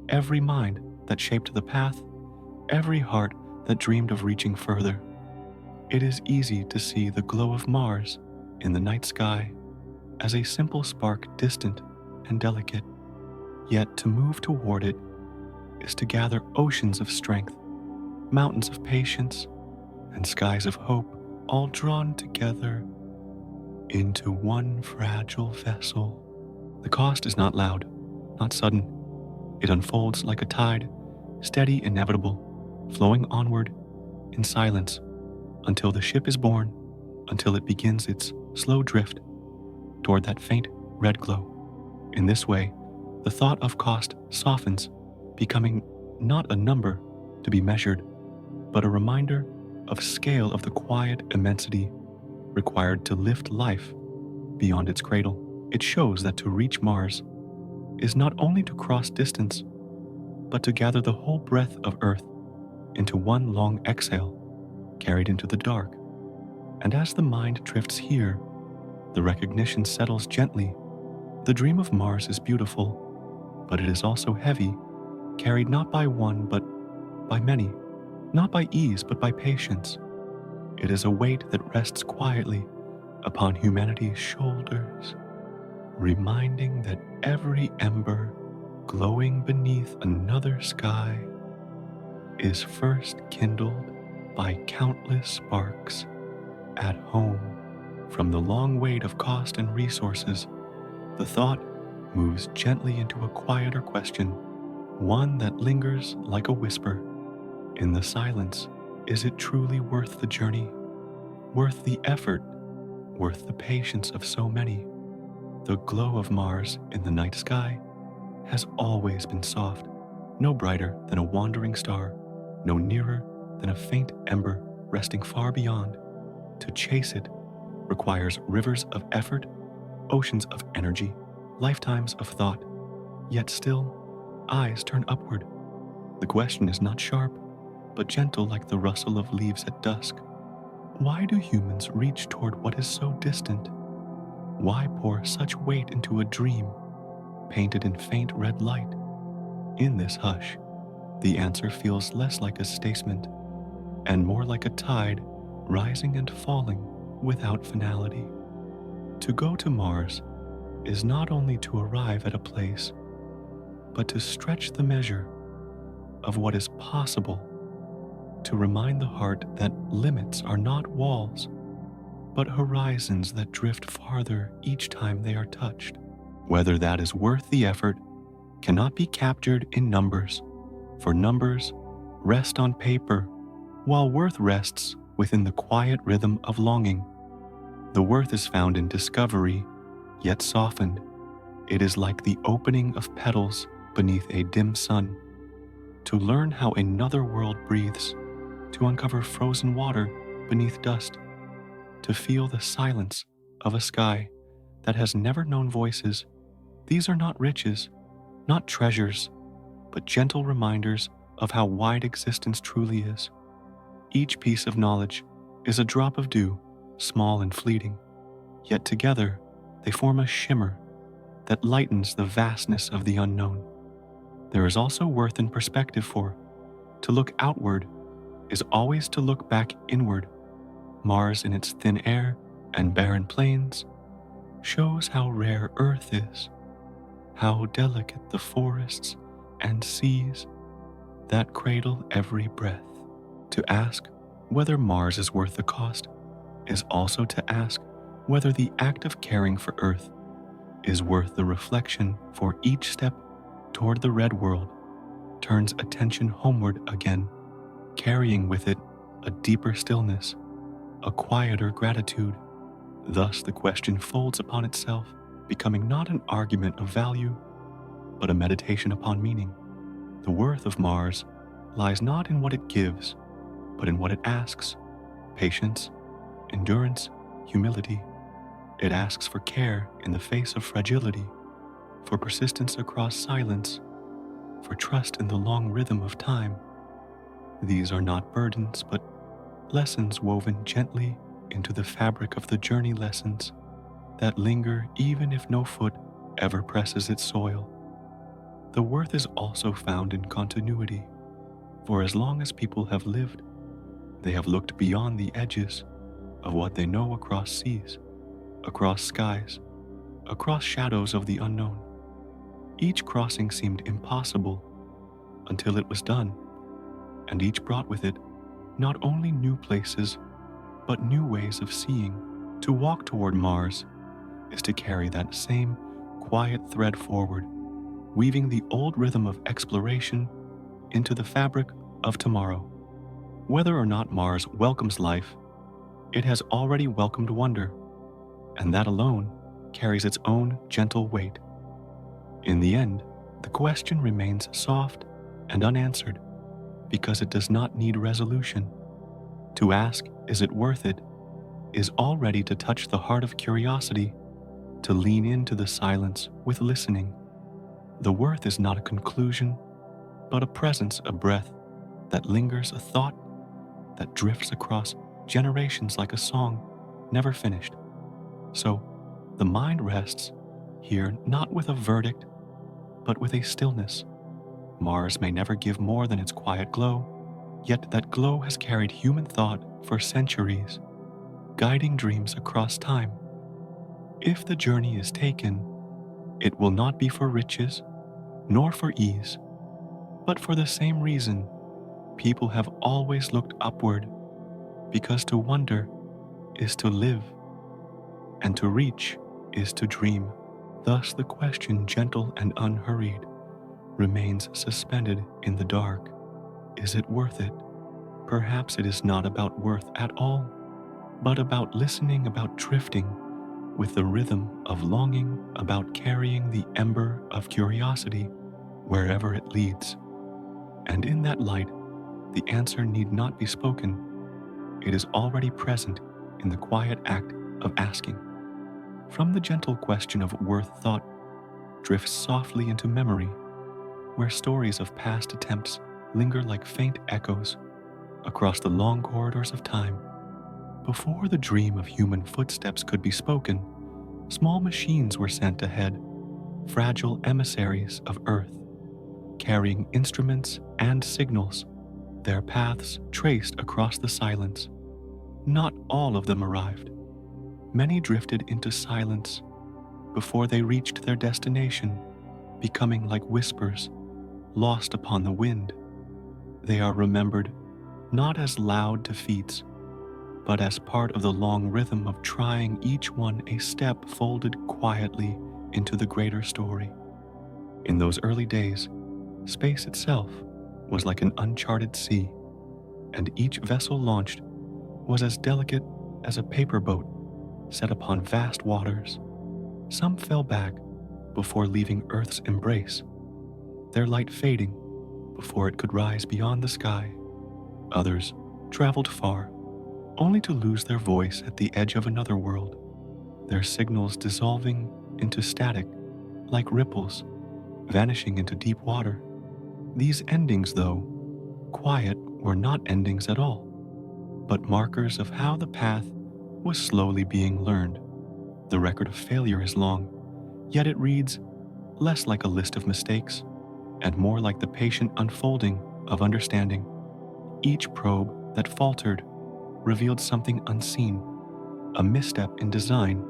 every mind that shaped the path, every heart that dreamed of reaching further. It is easy to see the glow of Mars in the night sky as a simple spark, distant and delicate. Yet to move toward it is to gather oceans of strength, mountains of patience, and skies of hope, all drawn together into one fragile vessel. The cost is not loud, not sudden. It unfolds like a tide, steady, inevitable, flowing onward in silence until the ship is born, until it begins its slow drift toward that faint red glow. In this way, the thought of cost softens, becoming not a number to be measured, but a reminder of scale of the quiet immensity required to lift life beyond its cradle. It shows that to reach Mars is not only to cross distance, but to gather the whole breadth of Earth into one long exhale, carried into the dark. And as the mind drifts here, the recognition settles gently. The dream of Mars is beautiful, but it is also heavy, carried not by one, but by many, not by ease, but by patience. It is a weight that rests quietly upon humanity's shoulders, reminding that every ember glowing beneath another sky is first kindled by countless sparks at home. From the long weight of cost and resources, the thought moves gently into a quieter question, one that lingers like a whisper in the silence. Is it truly worth the journey, worth the effort worth the patience of so many. The glow of Mars in the night sky has always been soft, no brighter than a wandering star, no nearer than a faint ember resting far beyond. To chase it requires rivers of effort, oceans of energy, lifetimes of thought. Yet still, eyes turn upward. The question is not sharp, but gentle like the rustle of leaves at dusk. Why do humans reach toward what is so distant? Why pour such weight into a dream painted in faint red light? In this hush, the answer feels less like a statement and more like a tide rising and falling without finality. To go to Mars is not only to arrive at a place, but to stretch the measure of what is possible, to remind the heart that limits are not walls, but horizons that drift farther each time they are touched. Whether that is worth the effort cannot be captured in numbers, for numbers rest on paper, while worth rests within the quiet rhythm of longing. The worth is found in discovery, yet softened. It is like the opening of petals beneath a dim sun. To learn how another world breathes, to uncover frozen water beneath dust, to feel the silence of a sky that has never known voices. These are not riches, not treasures, but gentle reminders of how wide existence truly is. Each piece of knowledge is a drop of dew, small and fleeting, yet together they form a shimmer that lightens the vastness of the unknown. There is also worth in perspective, for to look outward is always to look back inward. Mars in its thin air and barren plains shows how rare Earth is, how delicate the forests and seas that cradle every breath. To ask whether Mars is worth the cost is also to ask whether the act of caring for Earth is worth the reflection, for each step toward the red world turns attention homeward again, carrying with it a deeper stillness, a quieter gratitude. Thus the question folds upon itself, becoming not an argument of value, but a meditation upon meaning. The worth of Mars lies not in what it gives, but in what it asks: patience, endurance, humility. It asks for care in the face of fragility, for persistence across silence, for trust in the long rhythm of time. These are not burdens, but lessons woven gently into the fabric of the journey, lessons that linger even if no foot ever presses its soil. The worth is also found in continuity, for as long as people have lived, they have looked beyond the edges of what they know across seas, across skies, across shadows of the unknown. Each crossing seemed impossible until it was done, and each brought with it not only new places, but new ways of seeing. To walk toward Mars is to carry that same quiet thread forward, weaving the old rhythm of exploration into the fabric of tomorrow. Whether or not Mars welcomes life, it has already welcomed wonder, and that alone carries its own gentle weight. In the end, the question remains soft and unanswered because it does not need resolution. To ask, is it worth it, is already to touch the heart of curiosity, to lean into the silence with listening. The worth is not a conclusion, but a presence, a breath that lingers, a thought that drifts across generations like a song never finished. So the mind rests here not with a verdict, but with a stillness. Mars may never give more than its quiet glow, yet that glow has carried human thought for centuries, guiding dreams across time. If the journey is taken, it will not be for riches, nor for ease, but for the same reason people have always looked upward, because to wonder is to live, and to reach is to dream. Thus the question, gentle and unhurried, remains suspended in the dark. Is it worth it? Perhaps it is not about worth at all, but about listening, about drifting with the rhythm of longing, about carrying the ember of curiosity wherever it leads. And in that light, the answer need not be spoken. It is already present in the quiet act of asking. From the gentle question of worth, thought drifts softly into memory, where stories of past attempts linger like faint echoes across the long corridors of time. Before the dream of human footsteps could be spoken, small machines were sent ahead, fragile emissaries of Earth, carrying instruments and signals, their paths traced across the silence. Not all of them arrived. Many drifted into silence before they reached their destination, becoming like whispers lost upon the wind. They are remembered not as loud defeats, but as part of the long rhythm of trying, each one a step folded quietly into the greater story. In those early days, space itself was like an uncharted sea, and each vessel launched was as delicate as a paper boat set upon vast waters. Some fell back before leaving Earth's embrace, their light fading before it could rise beyond the sky. Others traveled far, only to lose their voice at the edge of another world, their signals dissolving into static like ripples, vanishing into deep water. These endings, though quiet, were not endings at all, but markers of how the path was slowly being learned. The record of failure is long, yet it reads less like a list of mistakes and more like the patient unfolding of understanding. Each probe that faltered revealed something unseen, a misstep in design,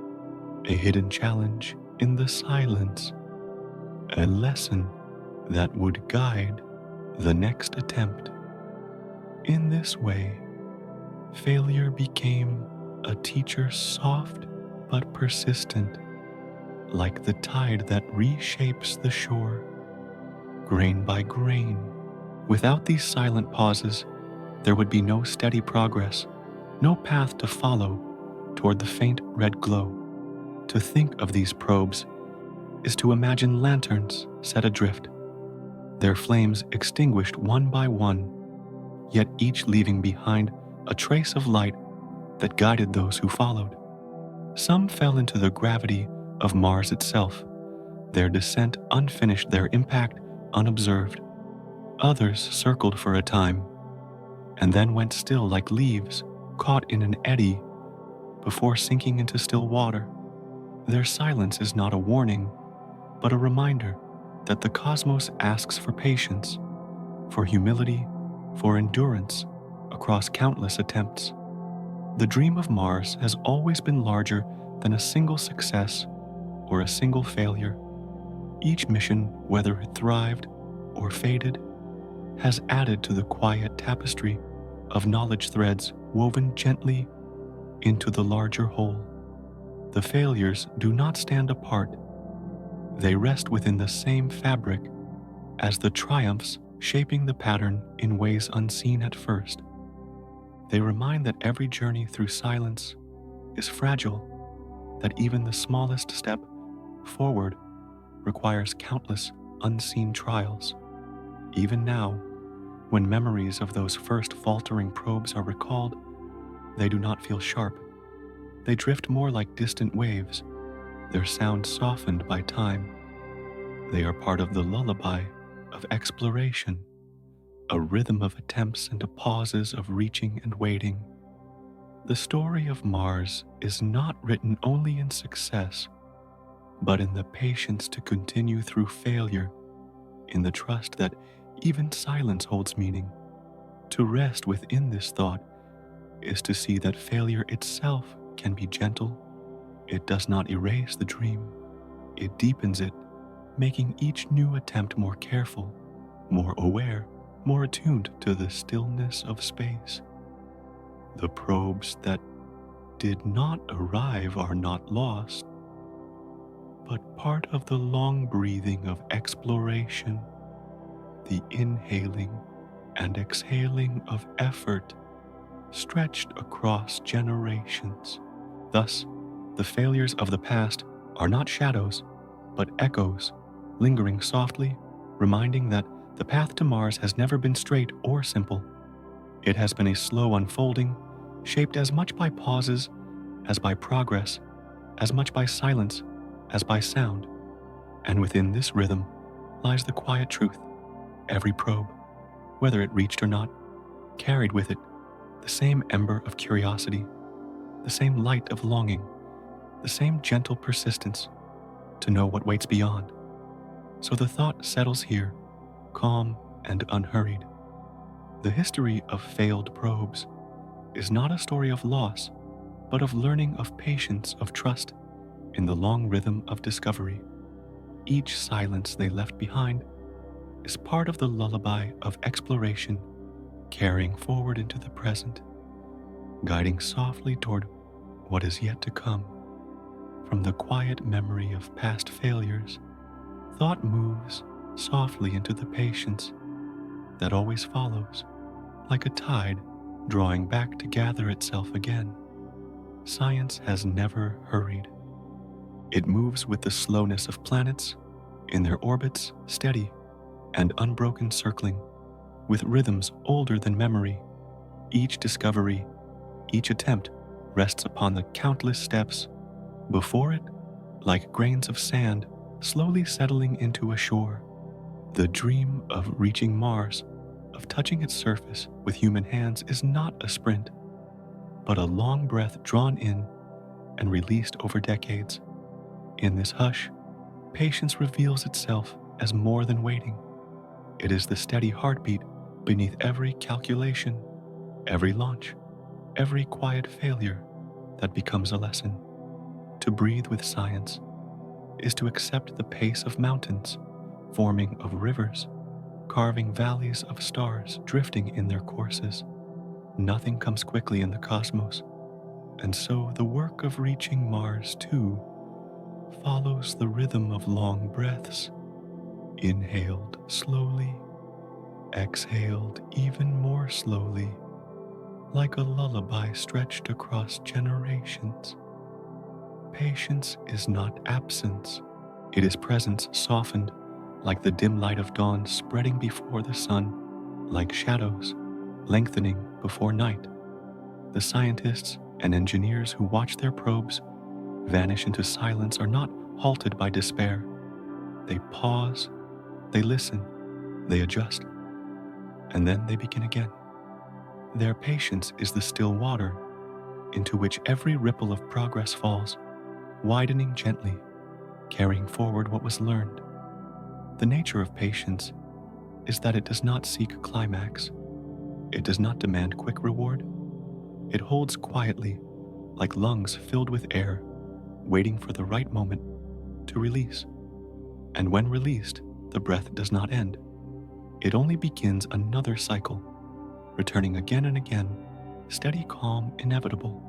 a hidden challenge in the silence, a lesson that would guide the next attempt. In this way, failure became a teacher soft but persistent, like the tide that reshapes the shore, grain by grain. Without these silent pauses, there would be no steady progress, no path to follow toward the faint red glow. To think of these probes is to imagine lanterns set adrift, their flames extinguished one by one, yet each leaving behind a trace of light that guided those who followed. Some fell into the gravity of Mars itself, their descent unfinished, their impact unobserved. Others circled for a time, and then went still like leaves caught in an eddy before sinking into still water. Their silence is not a warning, but a reminder that the cosmos asks for patience, for humility, for endurance across countless attempts. The dream of Mars has always been larger than a single success or a single failure. Each mission, whether it thrived or faded, has added to the quiet tapestry of knowledge threads woven gently into the larger whole. The failures do not stand apart. They rest within the same fabric as the triumphs, shaping the pattern in ways unseen at first. They remind that every journey through silence is fragile, that even the smallest step forward requires countless unseen trials. Even now, when memories of those first faltering probes are recalled, they do not feel sharp. They drift more like distant waves, their sound softened by time. They are part of the lullaby of exploration, a rhythm of attempts and pauses of reaching and waiting. The story of Mars is not written only in success, but in the patience to continue through failure, in the trust that even silence holds meaning. To rest within this thought is to see that failure itself can be gentle. It does not erase the dream, it deepens it, making each new attempt more careful, more aware, more attuned to the stillness of space. The probes that did not arrive are not lost, but part of the long breathing of exploration, the inhaling and exhaling of effort, stretched across generations. Thus, the failures of the past are not shadows, but echoes, lingering softly, reminding that the path to Mars has never been straight or simple. It has been a slow unfolding, shaped as much by pauses as by progress, as much by silence as by sound. And within this rhythm lies the quiet truth. Every probe, whether it reached or not, carried with it the same ember of curiosity, the same light of longing, the same gentle persistence to know what waits beyond. So the thought settles here, calm and unhurried. The history of failed probes is not a story of loss, but of learning, of patience, of trust in the long rhythm of discovery. Each silence they left behind is part of the lullaby of exploration, carrying forward into the present, guiding softly toward what is yet to come. From the quiet memory of past failures, thought moves softly into the patience that always follows, like a tide drawing back to gather itself again. Science has never hurried. It moves with the slowness of planets, in their orbits steady and unbroken circling, with rhythms older than memory. Each discovery, each attempt rests upon the countless steps before it, like grains of sand slowly settling into a shore. The dream of reaching Mars, of touching its surface with human hands, is not a sprint, but a long breath drawn in and released over decades. In this hush, patience reveals itself as more than waiting. It is the steady heartbeat beneath every calculation, every launch, every quiet failure that becomes a lesson. To breathe with science is to accept the pace of mountains, forming of rivers, carving valleys of stars drifting in their courses. Nothing comes quickly in the cosmos, and so the work of reaching Mars too follows the rhythm of long breaths, inhaled slowly, exhaled even more slowly, like a lullaby stretched across generations. Patience is not absence, it is presence softened, like the dim light of dawn spreading before the sun, like shadows lengthening before night. The scientists and engineers who watch their probes vanish into silence are not halted by despair. They pause, they listen, they adjust, and then they begin again. Their patience is the still water into which every ripple of progress falls, widening gently, carrying forward what was learned. The nature of patience is that it does not seek climax. It does not demand quick reward. It holds quietly, like lungs filled with air, waiting for the right moment to release. And when released, the breath does not end. It only begins another cycle, returning again and again, steady, calm, inevitable.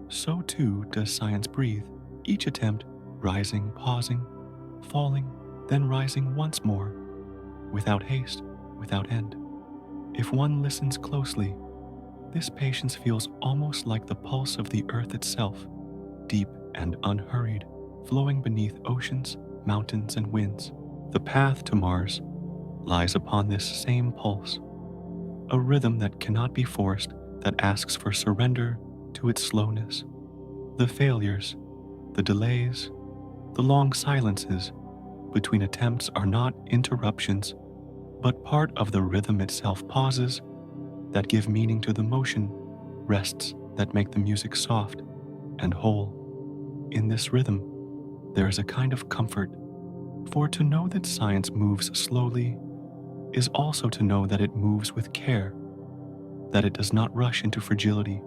So too does science breathe, each attempt rising, pausing, falling, then rising once more, without haste, without end. If one listens closely, this patience feels almost like the pulse of the earth itself, deep and unhurried, flowing beneath oceans, mountains, and winds. The path to Mars lies upon this same pulse, a rhythm that cannot be forced, that asks for surrender to its slowness. The failures, the delays, the long silences between attempts are not interruptions, but part of the rhythm itself. Pauses that give meaning to the motion, rests that make the music soft and whole. In this rhythm, there is a kind of comfort, for to know that science moves slowly is also to know that it moves with care, that it does not rush into fragility,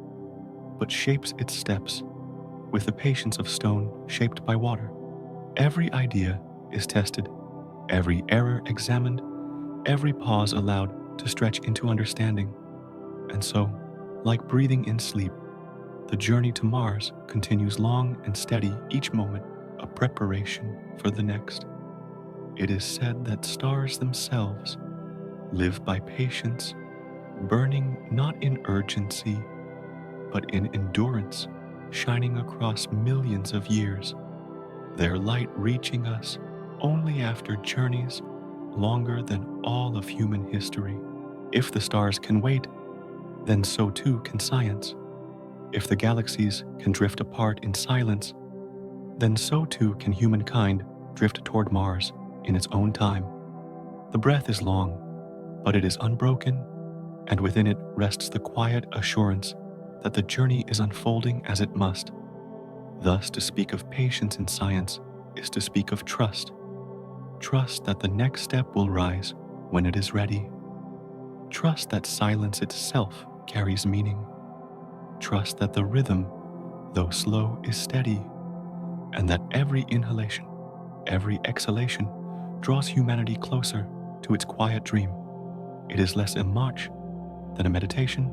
but shapes its steps with the patience of stone shaped by water. Every idea is tested, every error examined, every pause allowed to stretch into understanding. And so, like breathing in sleep, the journey to Mars continues long and steady, each moment a preparation for the next. It is said that stars themselves live by patience, burning not in urgency, but in endurance, shining across millions of years, their light reaching us only after journeys longer than all of human history. If the stars can wait, then so too can science. If the galaxies can drift apart in silence, then so too can humankind drift toward Mars in its own time. The breath is long, but it is unbroken, and within it rests the quiet assurance that the journey is unfolding as it must. Thus, to speak of patience in science is to speak of trust. Trust that the next step will rise when it is ready. Trust that silence itself carries meaning. Trust that the rhythm, though slow, is steady, and that every inhalation, every exhalation draws humanity closer to its quiet dream. It is less a march than a meditation,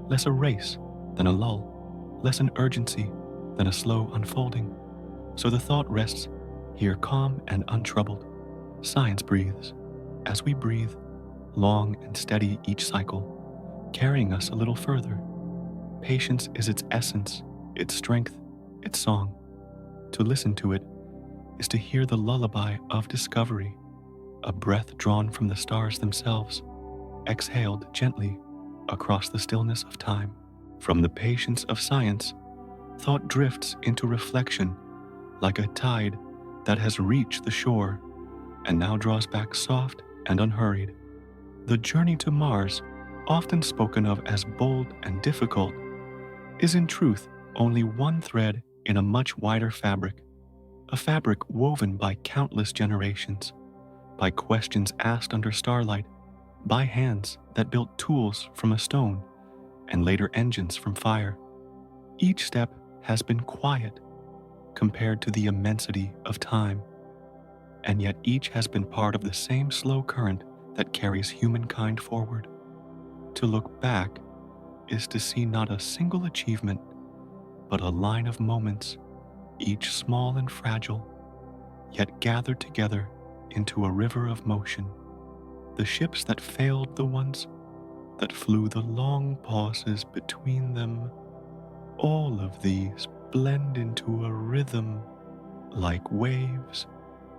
less a race than a lull, less an urgency than a slow unfolding. So the thought rests here calm and untroubled. Science breathes. As we breathe, long and steady each cycle, carrying us a little further. Patience is its essence, its strength, its song. To listen to it is to hear the lullaby of discovery, a breath drawn from the stars themselves, exhaled gently across the stillness of time. From the patience of science, thought drifts into reflection like a tide that has reached the shore and now draws back soft and unhurried. The journey to Mars, often spoken of as bold and difficult, is in truth only one thread in a much wider fabric, a fabric woven by countless generations, by questions asked under starlight, by hands that built tools from a stone and later engines from fire. Each step has been quiet compared to the immensity of time, and yet each has been part of the same slow current that carries humankind forward. To look back is to see not a single achievement, but a line of moments, each small and fragile, yet gathered together into a river of motion. The ships that failed, the ones that flew the long pauses between them, all of these blend into a rhythm like waves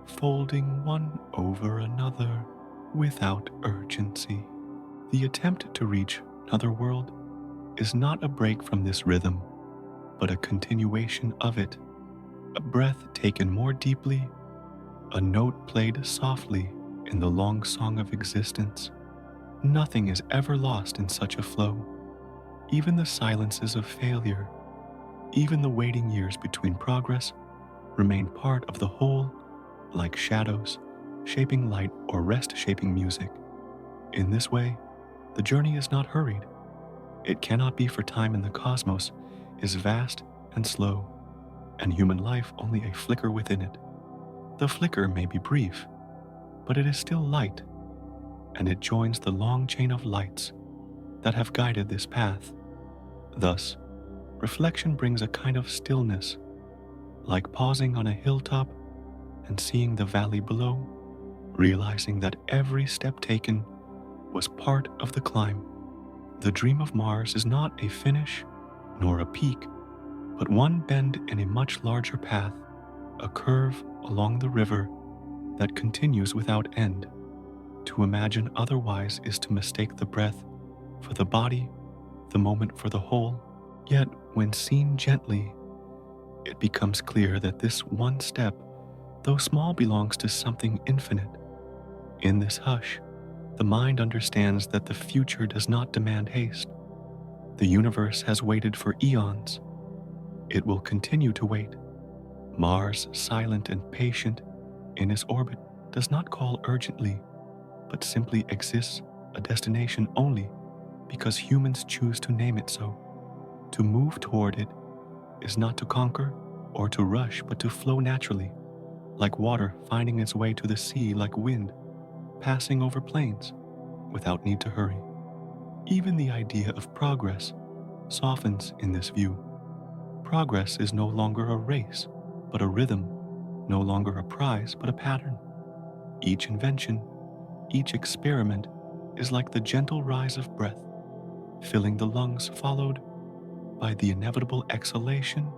folding one over another without urgency. The attempt to reach another world is not a break from this rhythm, but a continuation of it, a breath taken more deeply, a note played softly in the long song of existence. Nothing is ever lost in such a flow. Even the silences of failure, even the waiting years between progress, remain part of the whole, like shadows, shaping light or rest shaping music. In this way, the journey is not hurried. It cannot be, for time in the cosmos is vast and slow, and human life only a flicker within it. The flicker may be brief, but it is still light, and it joins the long chain of lights that have guided this path. Thus, reflection brings a kind of stillness, like pausing on a hilltop and seeing the valley below, realizing that every step taken was part of the climb. The dream of Mars is not a finish nor a peak, but one bend in a much larger path, a curve along the river that continues without end. To imagine otherwise is to mistake the breath for the body, the moment for the whole. Yet, when seen gently, it becomes clear that this one step, though small, belongs to something infinite. In this hush, the mind understands that the future does not demand haste. The universe has waited for eons. It will continue to wait. Mars, silent and patient in its orbit, does not call urgently, but simply exists a destination only because humans choose to name it so. To move toward it is not to conquer or to rush, but to flow naturally, like water finding its way to the sea, like wind passing over plains without need to hurry. Even the idea of progress softens in this view. Progress is no longer a race, but a rhythm, no longer a prize, but a pattern. Each invention, each experiment is like the gentle rise of breath, filling the lungs, followed by the inevitable exhalation,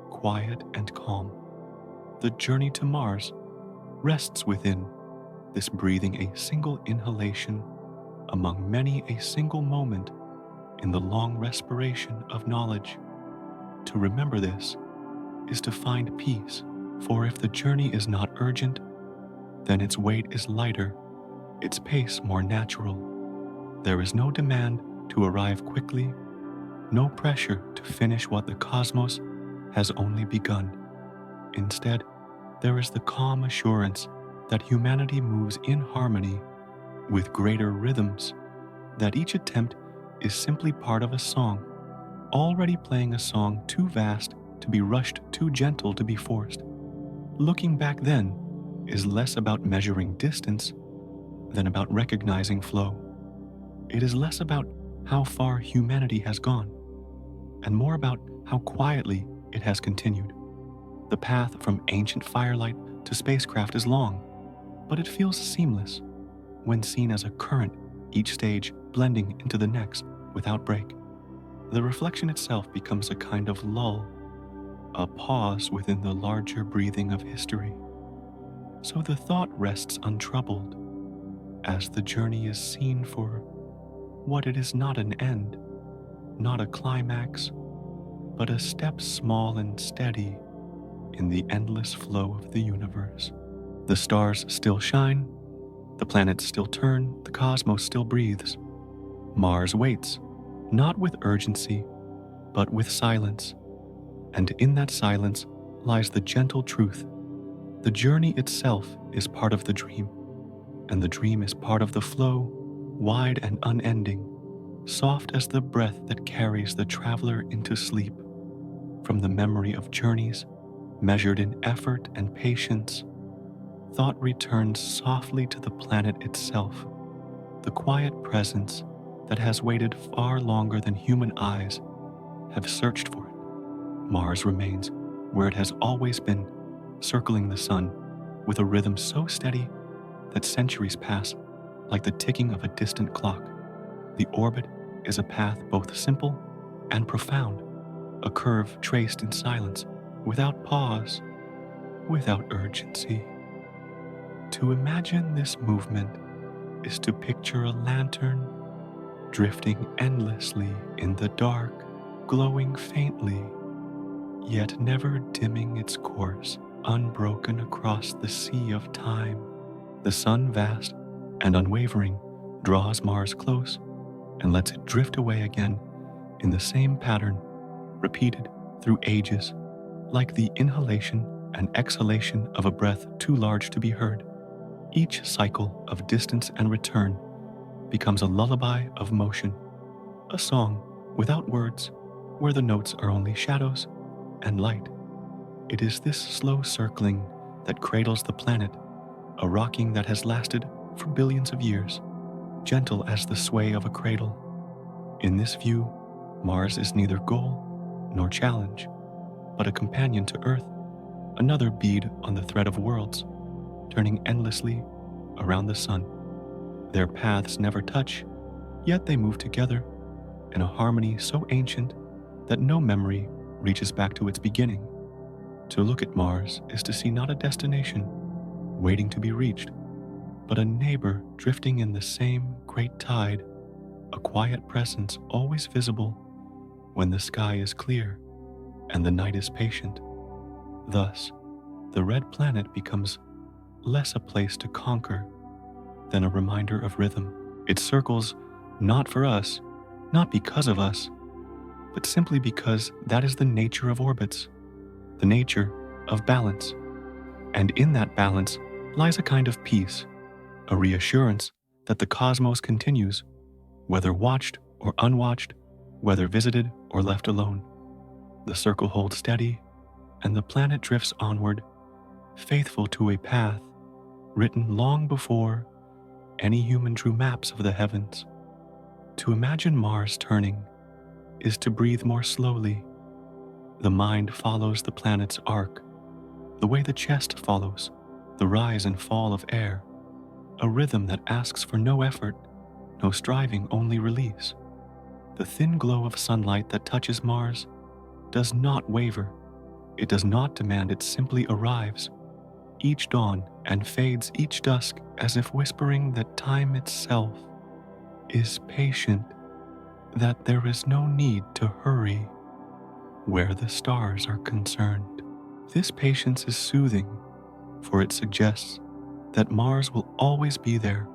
quiet and calm. The journey to Mars rests within this breathing a single inhalation among many a single moment in the long respiration of knowledge. To remember this is to find peace, for if the journey is not urgent, then its weight is lighter, its pace more natural. There is no demand to arrive quickly, no pressure to finish what the cosmos has only begun. Instead, there is the calm assurance that humanity moves in harmony with greater rhythms, that each attempt is simply part of a song, already playing a song too vast to be rushed, too gentle to be forced. Looking back then is less about measuring distance than about recognizing flow. It is less about how far humanity has gone, and more about how quietly it has continued. The path from ancient firelight to spacecraft is long, but it feels seamless when seen as a current, each stage blending into the next without break. The reflection itself becomes a kind of lull, a pause within the larger breathing of history. So the thought rests untroubled, as the journey is seen for what it is: not an end, not a climax, but a step small and steady in the endless flow of the universe. The stars still shine, the planets still turn, the cosmos still breathes. Mars waits, not with urgency, but with silence. And in that silence lies the gentle truth. The journey itself is part of the dream, and the dream is part of the flow, wide and unending, soft as the breath that carries the traveler into sleep. From the memory of journeys, measured in effort and patience, thought returns softly to the planet itself, the quiet presence that has waited far longer than human eyes have searched for it. Mars remains where it has always been, circling the sun with a rhythm so steady that centuries pass like the ticking of a distant clock. The orbit is a path both simple and profound, a curve traced in silence, without pause, without urgency. To imagine this movement is to picture a lantern drifting endlessly in the dark, glowing faintly, yet never dimming its course, unbroken across the sea of time. The sun, vast and unwavering, draws Mars close and lets it drift away again in the same pattern, repeated through ages, like the inhalation and exhalation of a breath too large to be heard. Each cycle of distance and return becomes a lullaby of motion, a song without words, where the notes are only shadows and light. It is this slow circling that cradles the planet, a rocking that has lasted for billions of years, gentle as the sway of a cradle. In this view, Mars is neither goal nor challenge, but a companion to Earth, another bead on the thread of worlds, turning endlessly around the sun. Their paths never touch, yet they move together in a harmony so ancient that no memory reaches back to its beginning. To look at Mars is to see not a destination waiting to be reached, but a neighbor drifting in the same great tide, a quiet presence always visible when the sky is clear and the night is patient. Thus, the red planet becomes less a place to conquer than a reminder of rhythm. It circles not for us, not because of us, but simply because that is the nature of orbits, the nature of balance. And in that balance lies a kind of peace, a reassurance that the cosmos continues, whether watched or unwatched, whether visited or left alone. The circle holds steady, and the planet drifts onward, faithful to a path written long before any human drew maps of the heavens. To imagine Mars turning is to breathe more slowly. The mind follows the planet's arc, the way the chest follows the rise and fall of air, a rhythm that asks for no effort, no striving, only release. The thin glow of sunlight that touches Mars does not waver. It does not demand, it simply arrives each dawn and fades each dusk, as if whispering that time itself is patient, that there is no need to hurry where the stars are concerned. This patience is soothing, for it suggests that Mars will always be there,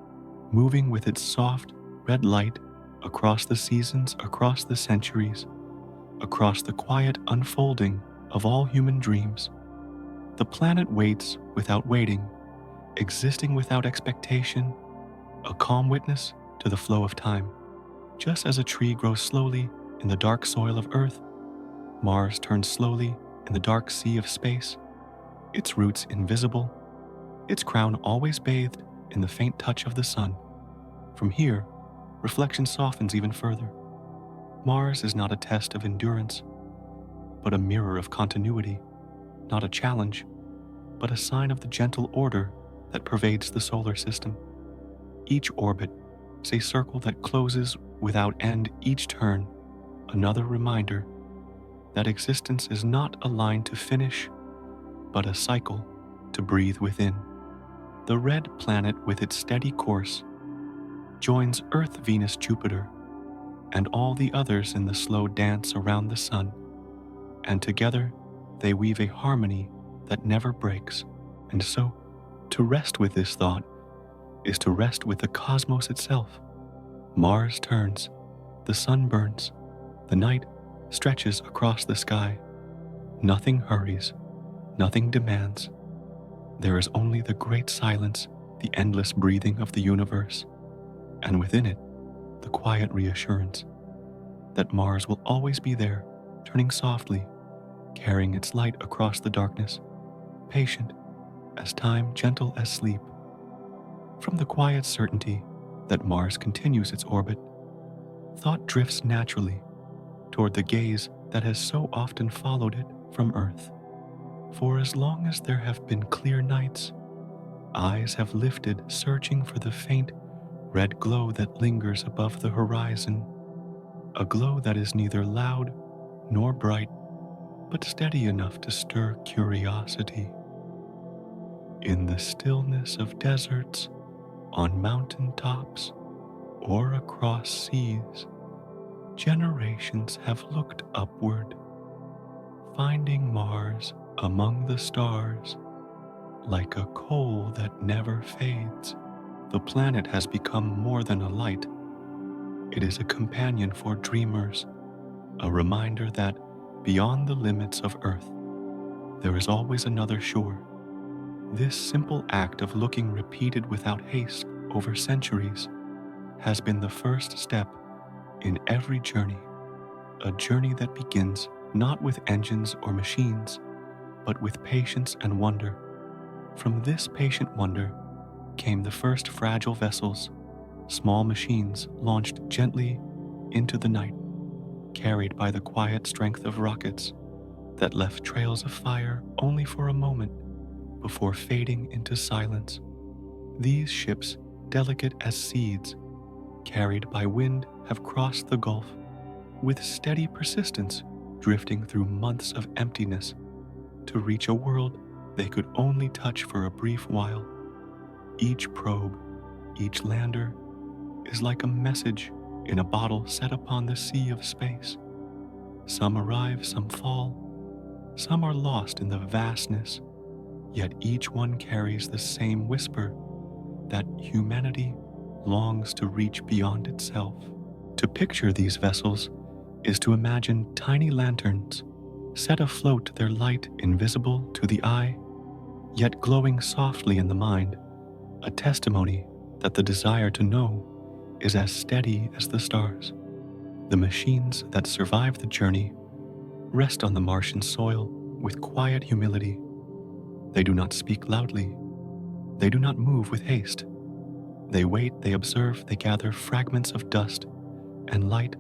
moving with its soft red light across the seasons, across the centuries, across the quiet unfolding of all human dreams. The planet waits without waiting, existing without expectation, a calm witness to the flow of time. Just as a tree grows slowly in the dark soil of Earth, Mars turns slowly in the dark sea of space, its roots invisible, its crown always bathed in the faint touch of the sun. From here, reflection softens even further. Mars is not a test of endurance, but a mirror of continuity, not a challenge, but a sign of the gentle order that pervades the solar system. Each orbit is a circle that closes without end, each turn another reminder that existence is not a line to finish, but a cycle to breathe within. The red planet with its steady course joins Earth, Venus, Jupiter, and all the others in the slow dance around the sun, and together they weave a harmony that never breaks. And so, to rest with this thought is to rest with the cosmos itself. Mars turns, the sun burns, the night stretches across the sky. Nothing hurries, nothing demands. There is only the great silence, the endless breathing of the universe, and within it, the quiet reassurance that Mars will always be there, turning softly, carrying its light across the darkness, patient as time, gentle as sleep. From the quiet certainty that Mars continues its orbit, thought drifts naturally toward the gaze that has so often followed it from Earth. For as long as there have been clear nights, eyes have lifted, searching for the faint red glow that lingers above the horizon, a glow that is neither loud nor bright, but steady enough to stir curiosity. In the stillness of deserts, on mountain tops, or across seas, generations have looked upward, finding Mars among the stars like a coal that never fades. The planet has become more than a light. It is a companion for dreamers, a reminder that beyond the limits of Earth, there is always another shore. This simple act of looking, repeated without haste over centuries, has been the first step in every journey, a journey that begins not with engines or machines, but with patience and wonder. From this patient wonder came the first fragile vessels, small machines launched gently into the night, carried by the quiet strength of rockets that left trails of fire only for a moment before fading into silence. These ships, delicate as seeds, carried by wind, have crossed the Gulf, with steady persistence drifting through months of emptiness to reach a world they could only touch for a brief while. Each probe, each lander, is like a message in a bottle set upon the sea of space. Some arrive, some fall, some are lost in the vastness, yet each one carries the same whisper that humanity longs to reach beyond itself. To picture these vessels is to imagine tiny lanterns set afloat, their light invisible to the eye, yet glowing softly in the mind, a testimony that the desire to know is as steady as the stars. The machines that survive the journey rest on the Martian soil with quiet humility. They do not speak loudly. They do not move with haste. They wait, they observe, they gather fragments of dust and light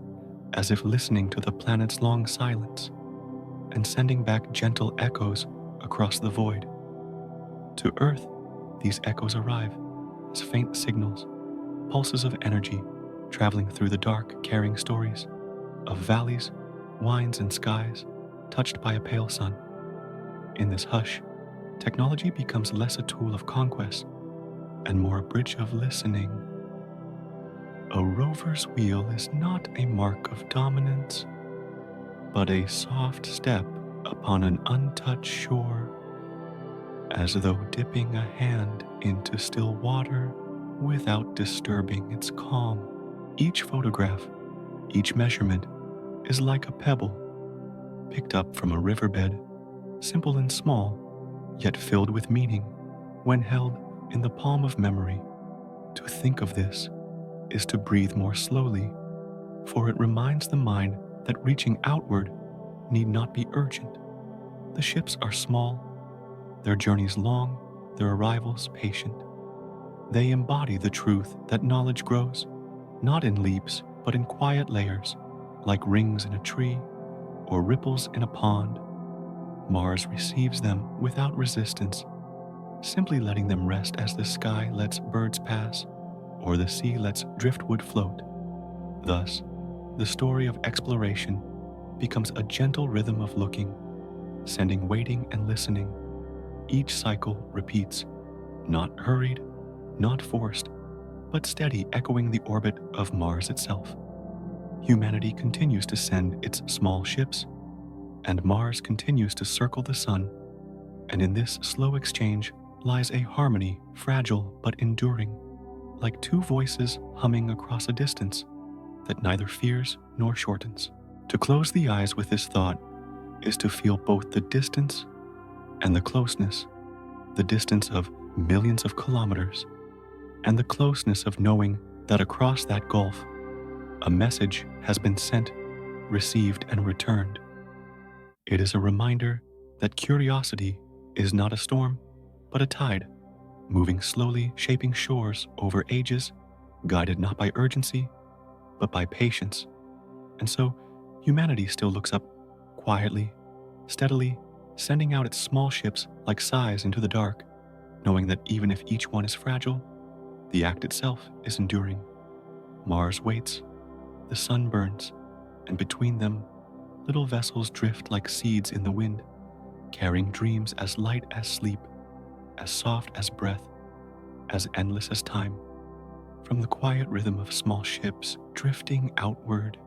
as if listening to the planet's long silence and sending back gentle echoes across the void. To Earth, these echoes arrive as faint signals, pulses of energy traveling through the dark, carrying stories. of valleys, winds, and skies touched by a pale sun. In this hush, technology becomes less a tool of conquest and more a bridge of listening. A rover's wheel is not a mark of dominance, but a soft step upon an untouched shore, as though dipping a hand into still water without disturbing its calm. Each photograph, each measurement is like a pebble picked up from a riverbed, simple and small, yet filled with meaning when held in the palm of memory. To think of this is to breathe more slowly, for it reminds the mind that reaching outward need not be urgent. The ships are small, their journeys long, their arrivals patient. They embody the truth that knowledge grows, not in leaps, but in quiet layers, like rings in a tree or ripples in a pond. Mars receives them without resistance, simply letting them rest as the sky lets birds pass or the sea lets driftwood float. Thus, the story of exploration becomes a gentle rhythm of looking, sending waiting and listening. Each cycle repeats, not hurried, not forced, but steady, echoing the orbit of Mars itself. Humanity continues to send its small ships, and Mars continues to circle the sun, and in this slow exchange lies a harmony, fragile but enduring, like two voices humming across a distance that neither fears nor shortens. To close the eyes with this thought is to feel both the distance and the closeness, the distance of millions of kilometers, and the closeness of knowing that across that gulf, a message has been sent, received, and returned. It is a reminder that curiosity is not a storm, but a tide, moving slowly, shaping shores over ages, guided not by urgency, but by patience. And so, humanity still looks up, quietly, steadily, sending out its small ships like sighs into the dark, knowing that even if each one is fragile, the act itself is enduring. Mars waits, the sun burns, and between them, little vessels drift like seeds in the wind, carrying dreams as light as sleep, as soft as breath, as endless as time. From the quiet rhythm of small ships drifting outward,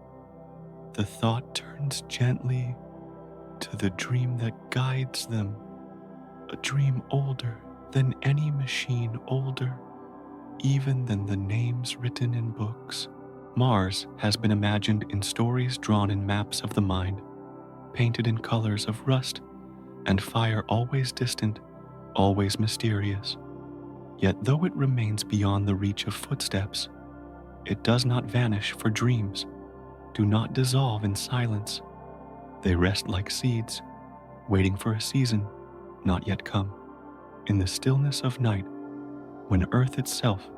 the thought turns gently to the dream that guides them, a dream older than any machine, older even than the names written in books. Mars has been imagined in stories drawn in maps of the mind, painted in colors of rust and fire, always distant, always mysterious. Yet though it remains beyond the reach of footsteps, it does not vanish, for dreams do not dissolve in silence. They rest like seeds, waiting for a season not yet come. In the stillness of night, when Earth itself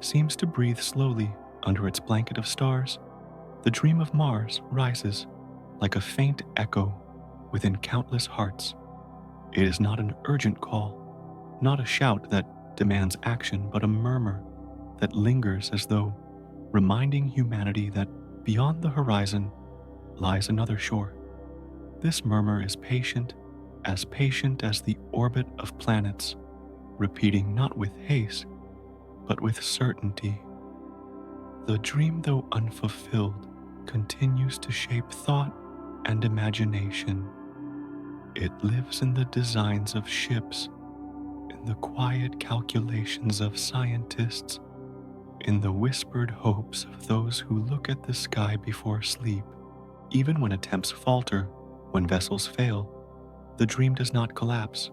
seems to breathe slowly under its blanket of stars, the dream of Mars rises like a faint echo within countless hearts. It is not an urgent call, not a shout that demands action, but a murmur that lingers as though reminding humanity that beyond the horizon lies another shore. This murmur is patient as the orbit of planets, repeating not with haste, but with certainty. The dream, though unfulfilled, continues to shape thought and imagination. It lives in the designs of ships, in the quiet calculations of scientists, in the whispered hopes of those who look at the sky before sleep. Even when attempts falter, when vessels fail, the dream does not collapse.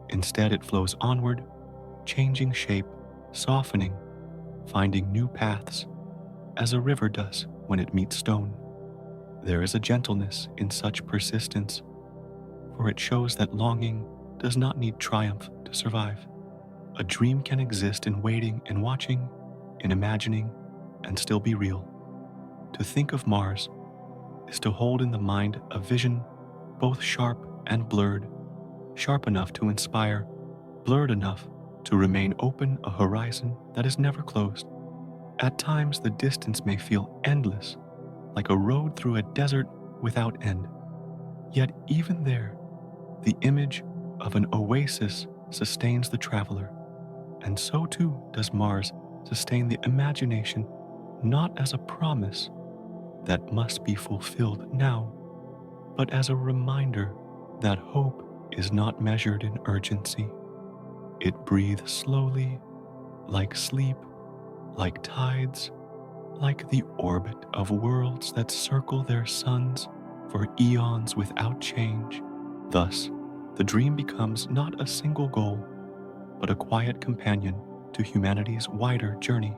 Instead, it flows onward, changing shape, softening, finding new paths, as a river does when it meets stone. There is a gentleness in such persistence, for it shows that longing does not need triumph to survive. A dream can exist in waiting and watching, in imagining, and still be real. To think of Mars is to hold in the mind a vision both sharp and blurred, sharp enough to inspire, blurred enough to remain open, a horizon that is never closed. At times the distance may feel endless, like a road through a desert without end. Yet even there, the image of an oasis sustains the traveler, and so too does Mars sustain the imagination, not as a promise that must be fulfilled now, but as a reminder that hope is not measured in urgency. It breathes slowly, like sleep, like tides, like the orbit of worlds that circle their suns for eons without change. Thus, the dream becomes not a single goal, but a quiet companion to humanity's wider journey.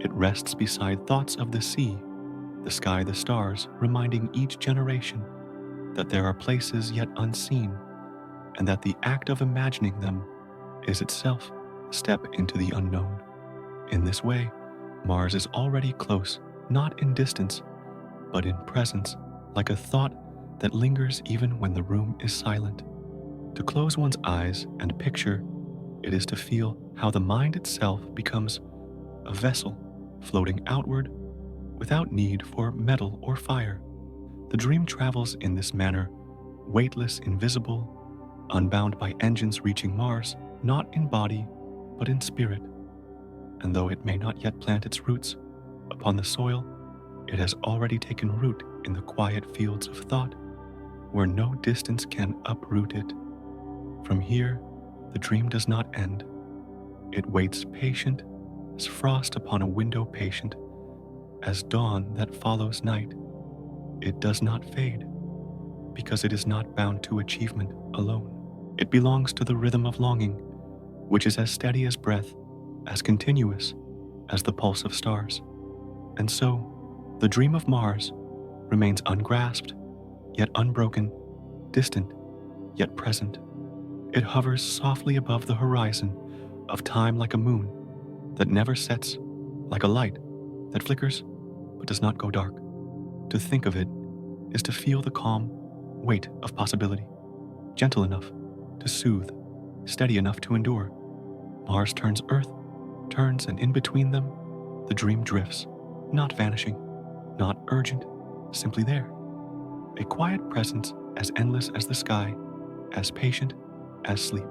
It rests beside thoughts of the sea, the sky, the stars, reminding each generation that there are places yet unseen, and that the act of imagining them is itself a step into the unknown. In this way, Mars is already close, not in distance, but in presence, like a thought that lingers even when the room is silent. To close one's eyes and picture, it is to feel how the mind itself becomes a vessel floating outward without need for metal or fire. The dream travels in this manner, weightless, invisible, unbound by engines reaching Mars, not in body, but in spirit. And though it may not yet plant its roots upon the soil, it has already taken root in the quiet fields of thought, where no distance can uproot it. From here, the dream does not end. It waits patient as frost upon a window, patient as dawn that follows night. It does not fade, because it is not bound to achievement alone. It belongs to the rhythm of longing, which is as steady as breath, as continuous as the pulse of stars. And so, the dream of Mars remains ungrasped, yet unbroken, distant, yet present. It hovers softly above the horizon of time like a moon that never sets, like a light that flickers but does not go dark. To think of it is to feel the calm weight of possibility, gentle enough to soothe, steady enough to endure. Mars turns Earth, turns, and in between them, the dream drifts, not vanishing, not urgent, simply there. A quiet presence as endless as the sky, as patient as sleep.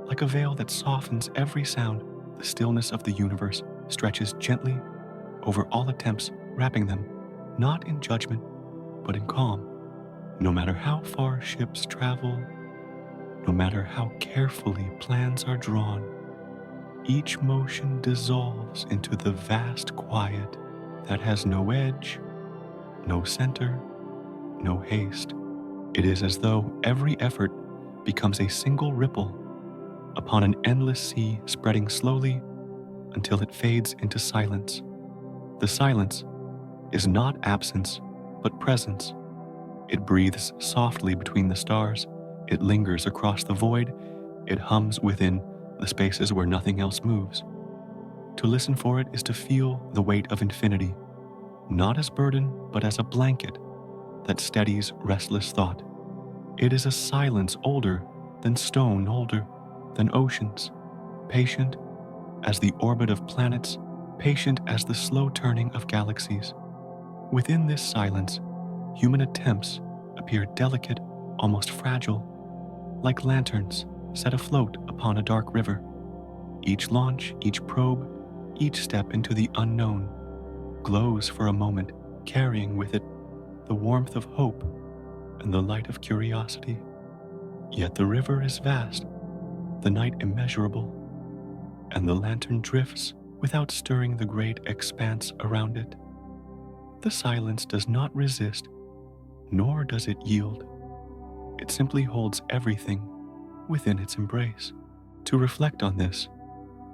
Like a veil that softens every sound, the stillness of the universe stretches gently over all attempts, wrapping them, not in judgment, but in calm. No matter how far ships travel, no matter how carefully plans are drawn, each motion dissolves into the vast quiet that has no edge, no center, no haste. It is as though every effort becomes a single ripple upon an endless sea, spreading slowly until it fades into silence. The silence is not absence, but presence. It breathes softly between the stars. It lingers across the void. It hums within the spaces where nothing else moves. To listen for it is to feel the weight of infinity, not as burden, but as a blanket that steadies restless thought. It is a silence older than stone, older than oceans, patient as the orbit of planets, patient as the slow turning of galaxies. Within this silence, human attempts appear delicate, almost fragile, like lanterns set afloat upon a dark river. Each launch, each probe, each step into the unknown glows for a moment, carrying with it the warmth of hope and the light of curiosity. Yet the river is vast, the night immeasurable, and the lantern drifts without stirring the great expanse around it. The silence does not resist, nor does it yield. It simply holds everything within its embrace. To reflect on this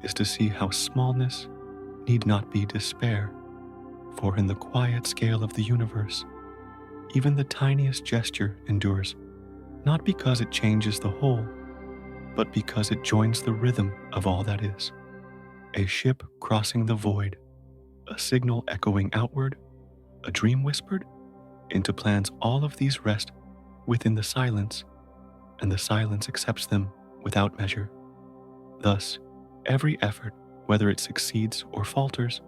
is to see how smallness need not be despair, for in the quiet scale of the universe, even the tiniest gesture endures, not because it changes the whole, but because it joins the rhythm of all that is. A ship crossing the void, a signal echoing outward, a dream whispered into plans. All of these rest within the silence, and the silence accepts them without measure. Thus, every effort, whether it succeeds or falters,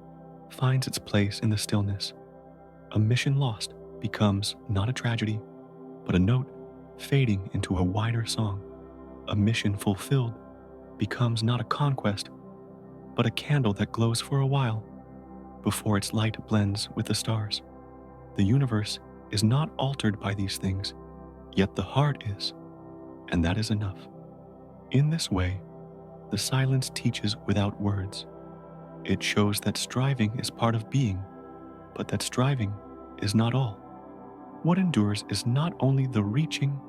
finds its place in the stillness. A mission lost becomes not a tragedy, but a note fading into a wider song. A mission fulfilled becomes not a conquest, but a candle that glows for a while before its light blends with the stars. The universe is not altered by these things, yet the heart is, and that is enough. In this way, the silence teaches without words. It shows that striving is part of being, but that striving is not all. What endures is not only the reaching,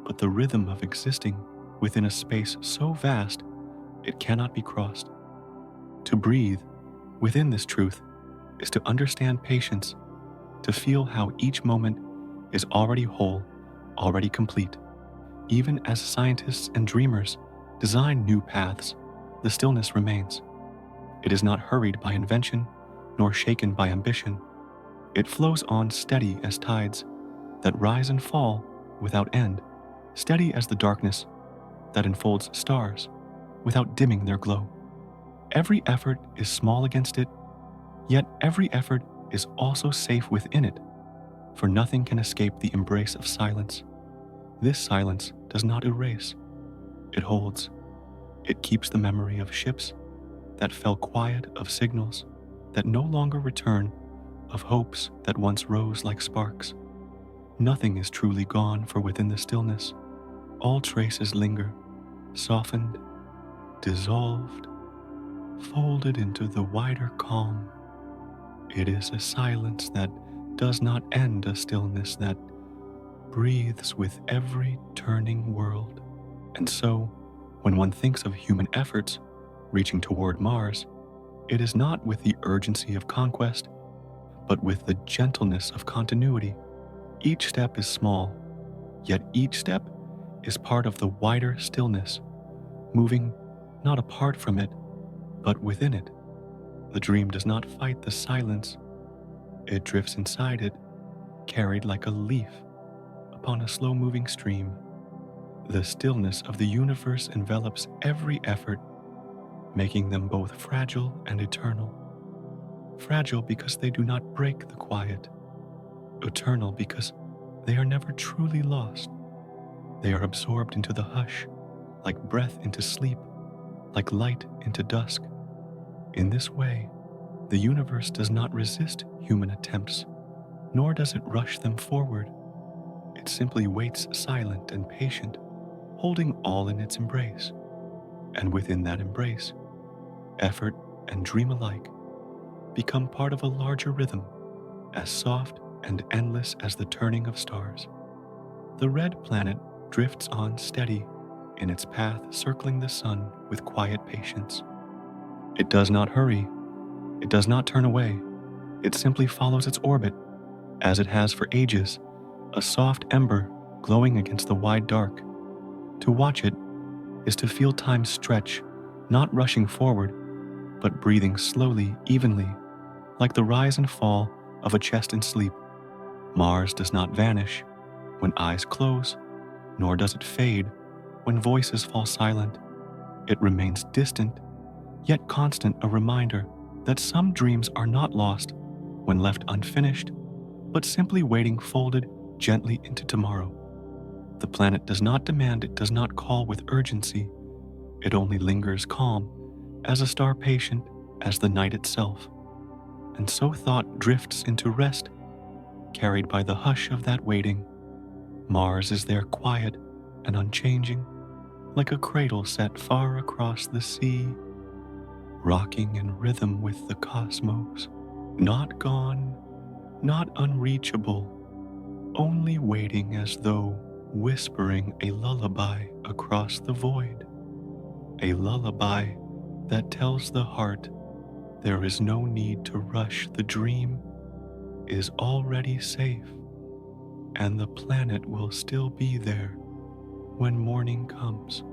but the rhythm of existing within a space so vast it cannot be crossed. To breathe within this truth is to understand patience, to feel how each moment is already whole, already complete. Even as scientists and dreamers design new paths, the stillness remains. It is not hurried by invention, nor shaken by ambition. It flows on steady as tides that rise and fall without end, steady as the darkness that enfolds stars without dimming their glow. Every effort is small against it, yet every effort is also safe within it, for nothing can escape the embrace of silence. This silence does not erase, it holds. It keeps the memory of ships that fell quiet, of signals that no longer return, of hopes that once rose like sparks. Nothing is truly gone, for within the stillness, all traces linger, softened, dissolved, folded into the wider calm. It is a silence that does not end, a stillness that breathes with every turning world. And so, when one thinks of human efforts reaching toward Mars, it is not with the urgency of conquest, but with the gentleness of continuity. Each step is small, yet each step is part of the wider stillness, moving not apart from it, but within it. The dream does not fight the silence. It drifts inside it, carried like a leaf upon a slow-moving stream. The stillness of the universe envelops every effort, making them both fragile and eternal. Fragile because they do not break the quiet. Eternal because they are never truly lost. They are absorbed into the hush, like breath into sleep, like light into dusk. In this way, the universe does not resist human attempts, nor does it rush them forward. It simply waits silent and patient, holding all in its embrace. And within that embrace, effort and dream alike become part of a larger rhythm, as soft and endless as the turning of stars. The red planet drifts on steady in its path, circling the sun with quiet patience. It does not hurry, it does not turn away, it simply follows its orbit, as it has for ages, a soft ember glowing against the wide dark. To watch it is to feel time stretch, not rushing forward, but breathing slowly, evenly, like the rise and fall of a chest in sleep. Mars does not vanish when eyes close, nor does it fade when voices fall silent. It remains distant, yet constant, a reminder that some dreams are not lost when left unfinished, but simply waiting folded gently into tomorrow. The planet does not demand, it does not call with urgency. It only lingers calm, as a star patient as the night itself. And so thought drifts into rest, carried by the hush of that waiting. Mars is there quiet and unchanging, like a cradle set far across the sea, rocking in rhythm with the cosmos. Not gone, not unreachable, only waiting, as though whispering a lullaby across the void. A lullaby that tells the heart there is no need to rush. The dream is already safe, and the planet will still be there when morning comes.